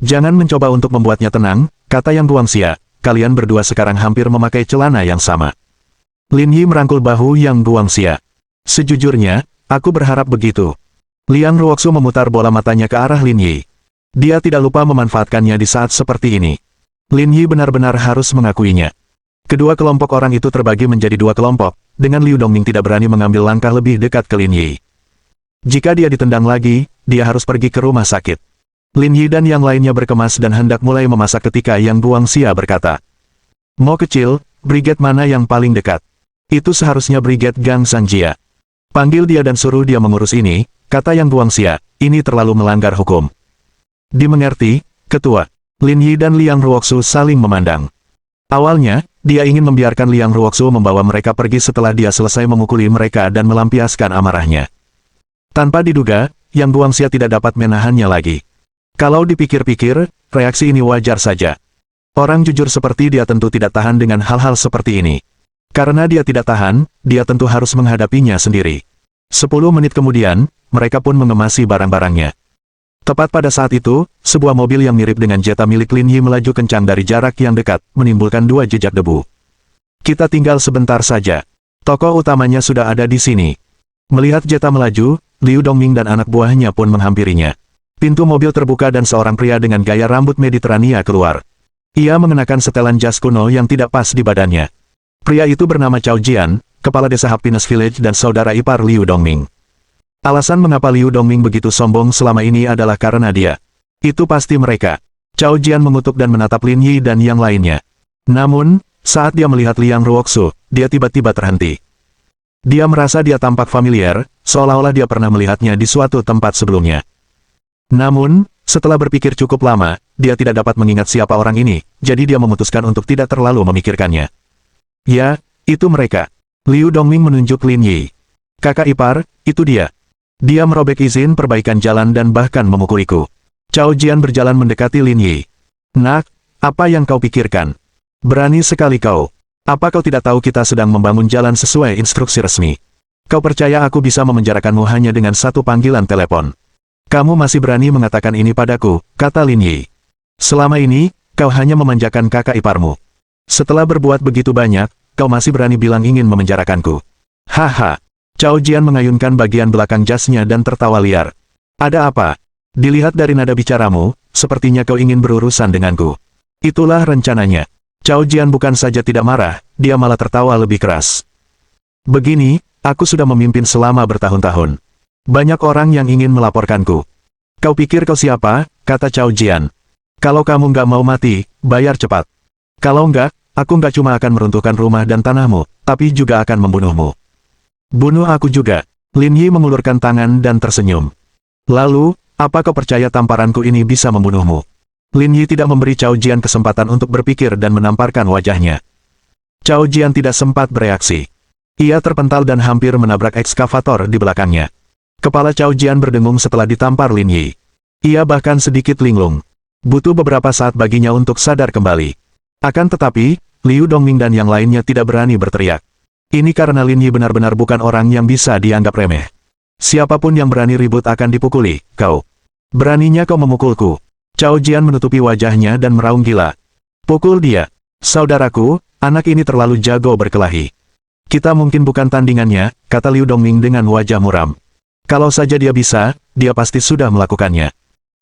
Jangan mencoba untuk membuatnya tenang, kata Yang Guangxia. Kalian berdua sekarang hampir memakai celana yang sama. Lin Yi merangkul bahu Yang Guangxia. Sejujurnya, aku berharap begitu. Liang Ruoxu memutar bola matanya ke arah Lin Yi. Dia tidak lupa memanfaatkannya di saat seperti ini. Lin Yi benar-benar harus mengakuinya. Kedua kelompok orang itu terbagi menjadi 2 kelompok, dengan Liu Dongming tidak berani mengambil langkah lebih dekat ke Lin Yi. Jika dia ditendang lagi, dia harus pergi ke rumah sakit. Lin Yi dan yang lainnya berkemas dan hendak mulai memasak ketika Yang Guangxia berkata. Mo kecil, brigade mana yang paling dekat? Itu seharusnya brigade Gang Sanjia. Panggil dia dan suruh dia mengurus ini, kata Yang Guangxia, ini terlalu melanggar hukum. Dimengerti, ketua. Lin Yi dan Liang Ruoxu saling memandang. Awalnya, dia ingin membiarkan Liang Ruoxu membawa mereka pergi setelah dia selesai memukuli mereka dan melampiaskan amarahnya. Tanpa diduga, Yang Guangxia tidak dapat menahannya lagi. Kalau dipikir-pikir, reaksi ini wajar saja. Orang jujur seperti dia tentu tidak tahan dengan hal-hal seperti ini. Karena dia tidak tahan, dia tentu harus menghadapinya sendiri. 10 menit kemudian, mereka pun mengemasi barang-barangnya. Tepat pada saat itu, sebuah mobil yang mirip dengan Jetta milik Lin Yi melaju kencang dari jarak yang dekat, menimbulkan 2 jejak debu. Kita tinggal sebentar saja. Tokoh utamanya sudah ada di sini. Melihat Jetta melaju, Liu Dongming dan anak buahnya pun menghampirinya. Pintu mobil terbuka dan seorang pria dengan gaya rambut Mediterania keluar. Ia mengenakan setelan jas kuno yang tidak pas di badannya. Pria itu bernama Cao Jian, kepala desa Happiness Village dan saudara ipar Liu Dongming. Alasan mengapa Liu Dongming begitu sombong selama ini adalah karena dia. Itu pasti mereka. Cao Jian mengutuk dan menatap Lin Yi dan yang lainnya. Namun, saat dia melihat Liang Ruoxu, dia tiba-tiba terhenti. Dia merasa dia tampak familiar, seolah-olah dia pernah melihatnya di suatu tempat sebelumnya. Namun, setelah berpikir cukup lama, dia tidak dapat mengingat siapa orang ini, jadi dia memutuskan untuk tidak terlalu memikirkannya. Ya, itu mereka. Liu Dongming menunjuk Lin Yi. Kakak ipar, itu dia. Dia merobek izin perbaikan jalan dan bahkan memukuliku. Cao Jian berjalan mendekati Lin Yi. Nak, apa yang kau pikirkan? Berani sekali kau. Apa kau tidak tahu kita sedang membangun jalan sesuai instruksi resmi? Kau percaya aku bisa memenjarakanmu hanya dengan 1 panggilan telepon? Kamu masih berani mengatakan ini padaku, kata Lin Yi. Selama ini, kau hanya memanjakan kakak iparmu. Setelah berbuat begitu banyak, kau masih berani bilang ingin memenjarakanku. Haha. Cao Jian mengayunkan bagian belakang jasnya dan tertawa liar. Ada apa? Dilihat dari nada bicaramu, sepertinya kau ingin berurusan denganku. Itulah rencananya. Cao Jian bukan saja tidak marah, dia malah tertawa lebih keras. Begini, aku sudah memimpin selama bertahun-tahun. Banyak orang yang ingin melaporkanku. Kau pikir kau siapa? Kata Cao Jian. Kalau kamu nggak mau mati, bayar cepat. Kalau nggak, aku nggak cuma akan meruntuhkan rumah dan tanahmu, tapi juga akan membunuhmu. Bunuh aku juga. Lin Yi mengulurkan tangan dan tersenyum. Lalu, apa kau percaya tamparanku ini bisa membunuhmu? Lin Yi tidak memberi Cao Jian kesempatan untuk berpikir dan menamparkan wajahnya. Cao Jian tidak sempat bereaksi. Ia terpental dan hampir menabrak ekskavator di belakangnya. Kepala Cao Jian berdengung setelah ditampar Lin Yi. Ia bahkan sedikit linglung. Butuh beberapa saat baginya untuk sadar kembali. Akan tetapi, Liu Dongming dan yang lainnya tidak berani berteriak. Ini karena Lin Yi benar-benar bukan orang yang bisa dianggap remeh. Siapapun yang berani ribut akan dipukuli, kau. Beraninya kau memukulku. Cao Jian menutupi wajahnya dan meraung gila. Pukul dia. Saudaraku, anak ini terlalu jago berkelahi. Kita mungkin bukan tandingannya, kata Liu Dongming dengan wajah muram. Kalau saja dia bisa, dia pasti sudah melakukannya.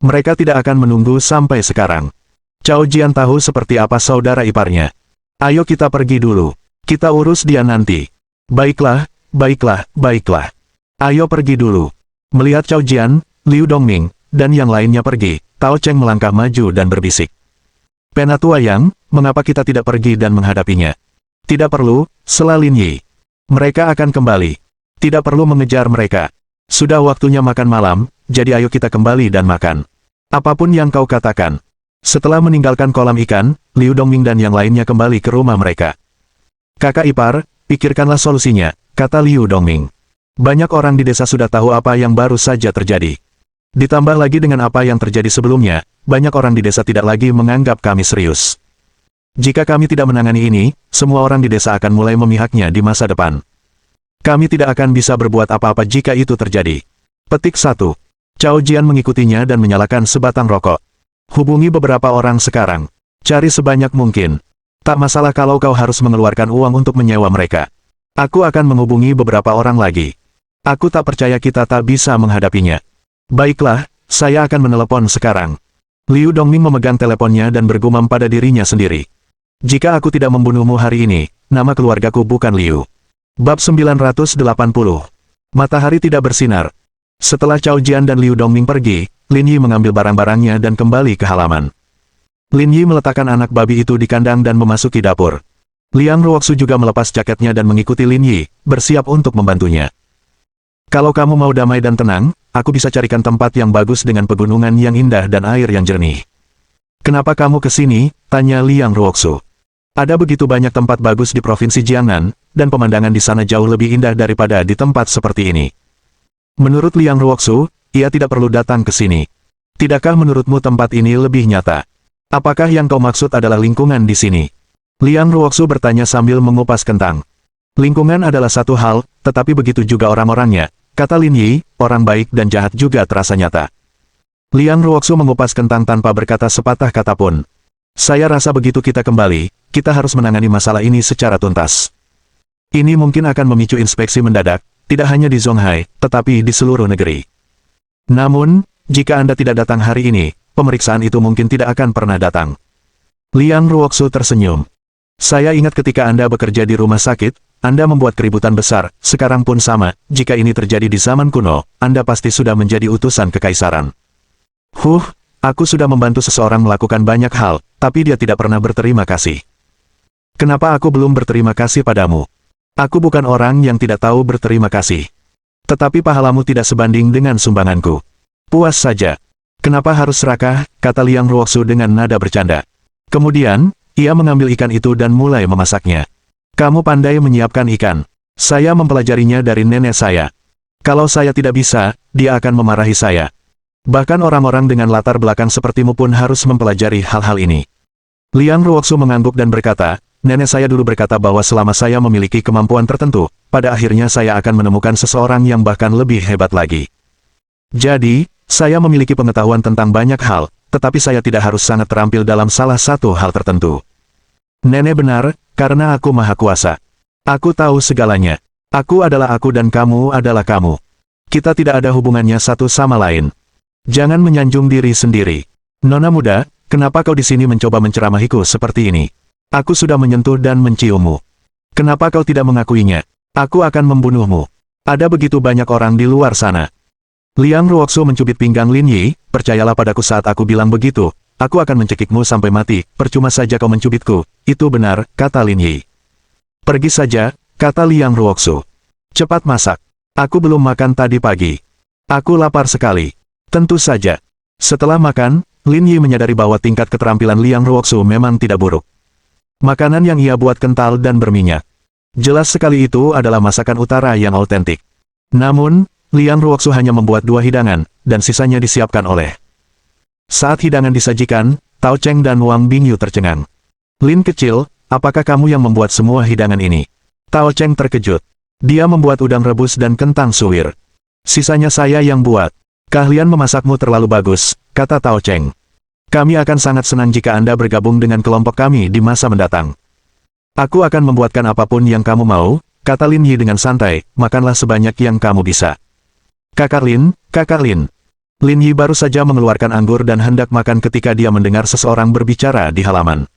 Mereka tidak akan menunggu sampai sekarang. Cao Jian tahu seperti apa saudara iparnya. Ayo kita pergi dulu. Kita urus dia nanti. Baiklah, baiklah, baiklah. Ayo pergi dulu. Melihat Cao Jian, Liu Dongming, dan yang lainnya pergi, Tao Cheng melangkah maju dan berbisik. Penatua Yang, mengapa kita tidak pergi dan menghadapinya? Tidak perlu, sela Lin Yi. Mereka akan kembali. Tidak perlu mengejar mereka. Sudah waktunya makan malam, jadi ayo kita kembali dan makan. Apapun yang kau katakan. Setelah meninggalkan kolam ikan, Liu Dongming dan yang lainnya kembali ke rumah mereka. Kakak ipar, pikirkanlah solusinya, kata Liu Dongming. Banyak orang di desa sudah tahu apa yang baru saja terjadi. Ditambah lagi dengan apa yang terjadi sebelumnya, banyak orang di desa tidak lagi menganggap kami serius. Jika kami tidak menangani ini, semua orang di desa akan mulai memihaknya di masa depan. Kami tidak akan bisa berbuat apa-apa jika itu terjadi. Petik 1. Cao Jian mengikutinya dan menyalakan sebatang rokok. Hubungi beberapa orang sekarang. Cari sebanyak mungkin. Tak masalah kalau kau harus mengeluarkan uang untuk menyewa mereka. Aku akan menghubungi beberapa orang lagi. Aku tak percaya kita tak bisa menghadapinya. Baiklah, saya akan menelepon sekarang. Liu Dongming memegang teleponnya dan bergumam pada dirinya sendiri. Jika aku tidak membunuhmu hari ini, nama keluargaku bukan Liu. Bab 980. Matahari tidak bersinar. Setelah Cao Jian dan Liu Dongming pergi, Lin Yi mengambil barang-barangnya dan kembali ke halaman. Lin Yi meletakkan anak babi itu di kandang dan memasuki dapur. Liang Ruoxu juga melepas jaketnya dan mengikuti Lin Yi, bersiap untuk membantunya. Kalau kamu mau damai dan tenang, aku bisa carikan tempat yang bagus dengan pegunungan yang indah dan air yang jernih. Kenapa kamu ke sini? Tanya Liang Ruoxu. Ada begitu banyak tempat bagus di provinsi Jiangnan, dan pemandangan di sana jauh lebih indah daripada di tempat seperti ini. Menurut Liang Ruoxu, ia tidak perlu datang ke sini. Tidakkah menurutmu tempat ini lebih nyata? Apakah yang kau maksud adalah lingkungan di sini? Liang Ruoxu bertanya sambil mengupas kentang. Lingkungan adalah satu hal, tetapi begitu juga orang-orangnya, kata Lin Yi, orang baik dan jahat juga terasa nyata. Liang Ruoxu mengupas kentang tanpa berkata sepatah kata pun. Saya rasa begitu kita kembali, kita harus menangani masalah ini secara tuntas. Ini mungkin akan memicu inspeksi mendadak, tidak hanya di Zonghai, tetapi di seluruh negeri. Namun, jika Anda tidak datang hari ini, pemeriksaan itu mungkin tidak akan pernah datang. Liang Ruoxu tersenyum. Saya ingat ketika Anda bekerja di rumah sakit, Anda membuat keributan besar, sekarang pun sama, jika ini terjadi di zaman kuno, Anda pasti sudah menjadi utusan kekaisaran. Aku sudah membantu seseorang melakukan banyak hal, tapi dia tidak pernah berterima kasih. Kenapa aku belum berterima kasih padamu? Aku bukan orang yang tidak tahu berterima kasih. Tetapi pahalamu tidak sebanding dengan sumbanganku. Puas saja. Kenapa harus serakah, kata Liang Ruoxu dengan nada bercanda. Kemudian, ia mengambil ikan itu dan mulai memasaknya. Kamu pandai menyiapkan ikan. Saya mempelajarinya dari nenek saya. Kalau saya tidak bisa, dia akan memarahi saya. Bahkan orang-orang dengan latar belakang sepertimu pun harus mempelajari hal-hal ini. Liang Ruoxu mengangguk dan berkata, nenek saya dulu berkata bahwa selama saya memiliki kemampuan tertentu, pada akhirnya saya akan menemukan seseorang yang bahkan lebih hebat lagi. Jadi, saya memiliki pengetahuan tentang banyak hal, tetapi saya tidak harus sangat terampil dalam salah satu hal tertentu. Nenek benar, karena aku maha kuasa. Aku tahu segalanya. Aku adalah aku dan kamu adalah kamu. Kita tidak ada hubungannya satu sama lain. Jangan menyanjung diri sendiri. Nona muda, kenapa kau di sini mencoba menceramahiku seperti ini? Aku sudah menyentuh dan menciummu. Kenapa kau tidak mengakuinya? Aku akan membunuhmu. Ada begitu banyak orang di luar sana. Liang Ruoxu mencubit pinggang Lin Yi, percayalah padaku saat aku bilang begitu, aku akan mencekikmu sampai mati, percuma saja kau mencubitku. Itu benar, kata Lin Yi. Pergi saja, kata Liang Ruoxu. Cepat masak. Aku belum makan tadi pagi. Aku lapar sekali. Tentu saja. Setelah makan, Lin Yi menyadari bahwa tingkat keterampilan Liang Ruoxu memang tidak buruk. Makanan yang ia buat kental dan berminyak. Jelas sekali itu adalah masakan utara yang autentik. Namun, Liang Ruoxu hanya membuat 2 hidangan, dan sisanya disiapkan oleh. Saat hidangan disajikan, Tao Cheng dan Wang Bingyu tercengang. Lin kecil, apakah kamu yang membuat semua hidangan ini? Tao Cheng terkejut. Dia membuat udang rebus dan kentang suwir. Sisanya saya yang buat. Keahlian memasakmu terlalu bagus, kata Tao Cheng. Kami akan sangat senang jika Anda bergabung dengan kelompok kami di masa mendatang. Aku akan membuatkan apapun yang kamu mau, kata Lin Yi dengan santai, makanlah sebanyak yang kamu bisa. Kakak Lin, Kakak Lin. Lin Yi baru saja mengeluarkan anggur dan hendak makan ketika dia mendengar seseorang berbicara di halaman.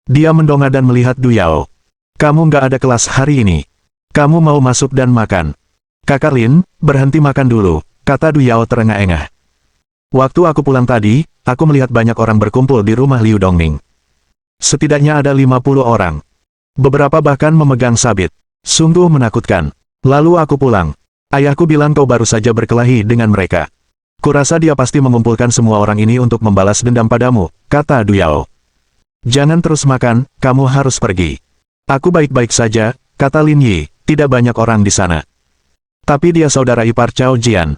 Dia mendongak dan melihat Du Yao. Kamu nggak ada kelas hari ini. Kamu mau masuk dan makan. Kakak Lin, berhenti makan dulu, kata Du Yao terengah-engah. Waktu aku pulang tadi, aku melihat banyak orang berkumpul di rumah Liu Dongming. Setidaknya ada 50 orang. Beberapa bahkan memegang sabit. Sungguh menakutkan. Lalu aku pulang. Ayahku bilang kau baru saja berkelahi dengan mereka. Kurasa dia pasti mengumpulkan semua orang ini untuk membalas dendam padamu, kata Du Yao. Jangan terus makan, kamu harus pergi. Aku baik-baik saja, kata Lin Yi, tidak banyak orang di sana. Tapi dia saudara ipar Cao Jian.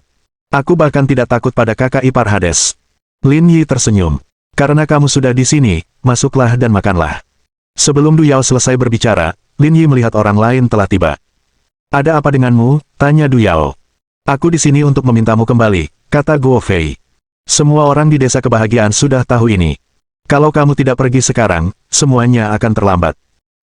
Aku bahkan tidak takut pada kakak ipar Hades. Lin Yi tersenyum. Karena kamu sudah di sini, masuklah dan makanlah. Sebelum Du Yao selesai berbicara, Lin Yi melihat orang lain telah tiba. Ada apa denganmu? Tanya Du Yao. Aku di sini untuk memintamu kembali, kata Guo Fei. Semua orang di desa kebahagiaan sudah tahu ini. Kalau kamu tidak pergi sekarang, semuanya akan terlambat.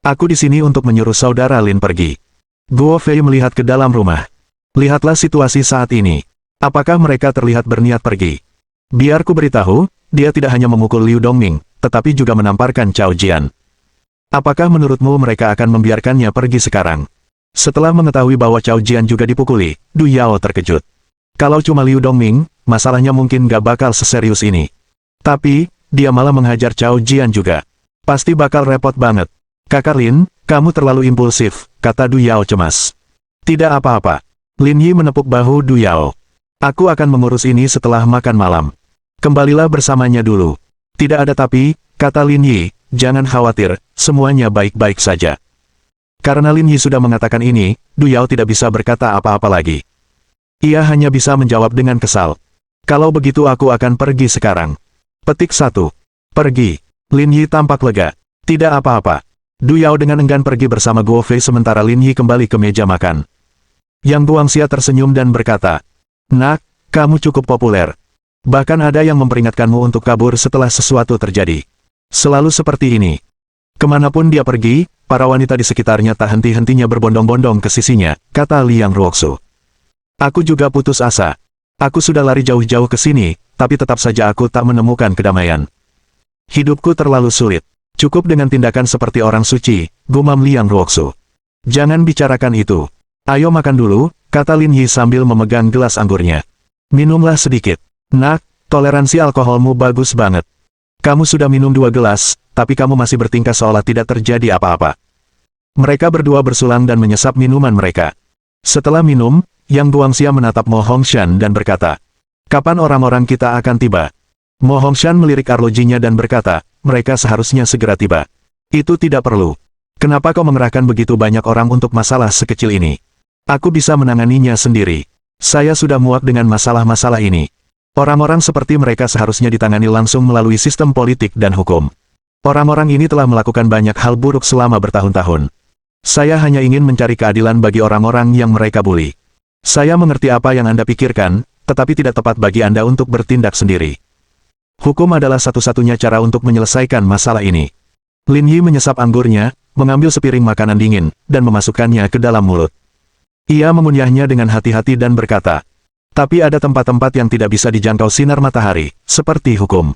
Aku di sini untuk menyuruh saudara Lin pergi. Guo Fei melihat ke dalam rumah. Lihatlah situasi saat ini. Apakah mereka terlihat berniat pergi? Biar ku beritahu, dia tidak hanya memukul Liu Dongming, tetapi juga menamparkan Cao Jian. Apakah menurutmu mereka akan membiarkannya pergi sekarang? Setelah mengetahui bahwa Cao Jian juga dipukuli, Du Yao terkejut. Kalau cuma Liu Dongming, masalahnya mungkin gak bakal seserius ini. Tapi, dia malah menghajar Cao Jian juga. Pasti bakal repot banget. Kakak Lin, kamu terlalu impulsif, kata Du Yao cemas. Tidak apa-apa. Lin Yi menepuk bahu Du Yao. Aku akan mengurus ini setelah makan malam. Kembalilah bersamanya dulu. Tidak ada tapi, kata Lin Yi, jangan khawatir, semuanya baik-baik saja. Karena Lin Yi sudah mengatakan ini, Du Yao tidak bisa berkata apa-apa lagi. Ia hanya bisa menjawab dengan kesal. Kalau begitu aku akan pergi sekarang. Petik 1. Pergi. Lin Yi tampak lega. Tidak apa-apa. Du Yao dengan enggan pergi bersama Guo Fei sementara Lin Yi kembali ke meja makan. Yang Guangxia tersenyum dan berkata, Nak, kamu cukup populer. Bahkan ada yang memperingatkanmu untuk kabur setelah sesuatu terjadi. Selalu seperti ini. Kemanapun dia pergi, para wanita di sekitarnya tak henti-hentinya berbondong-bondong ke sisinya, kata Liang Ruoxu. Aku juga putus asa. Aku sudah lari jauh-jauh ke sini, tapi tetap saja aku tak menemukan kedamaian. Hidupku terlalu sulit. Cukup dengan tindakan seperti orang suci, gumam Liang Ruoxu. Jangan bicarakan itu. Ayo makan dulu, kata Lin Yi sambil memegang gelas anggurnya. Minumlah sedikit. Nak, toleransi alkoholmu bagus banget. Kamu sudah minum 2 gelas, tapi kamu masih bertingkah seolah tidak terjadi apa-apa. Mereka berdua bersulang dan menyesap minuman mereka. Setelah minum, Yang Guangxia menatap Mo Hongshan dan berkata, kapan orang-orang kita akan tiba? Mo Hongshan melirik arlojinya dan berkata, mereka seharusnya segera tiba. Itu tidak perlu. Kenapa kau mengerahkan begitu banyak orang untuk masalah sekecil ini? Aku bisa menanganinya sendiri. Saya sudah muak dengan masalah-masalah ini. Orang-orang seperti mereka seharusnya ditangani langsung melalui sistem politik dan hukum. Orang-orang ini telah melakukan banyak hal buruk selama bertahun-tahun. Saya hanya ingin mencari keadilan bagi orang-orang yang mereka bully. Saya mengerti apa yang Anda pikirkan, tetapi tidak tepat bagi Anda untuk bertindak sendiri. Hukum adalah satu-satunya cara untuk menyelesaikan masalah ini. Lin Yi menyesap anggurnya, mengambil sepiring makanan dingin, dan memasukkannya ke dalam mulut. Ia mengunyahnya dengan hati-hati dan berkata, tapi ada tempat-tempat yang tidak bisa dijangkau sinar matahari, seperti hukum.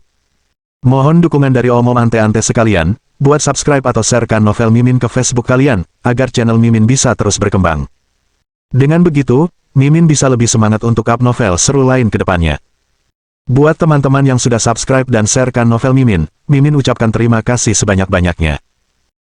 Mohon dukungan dari omom ante-ante sekalian, buat subscribe atau sharekan novel Mimin ke Facebook kalian, agar channel Mimin bisa terus berkembang. Dengan begitu, Mimin bisa lebih semangat untuk up novel seru lain ke depannya. Buat teman-teman yang sudah subscribe dan sharekan novel Mimin, Mimin ucapkan terima kasih sebanyak-banyaknya.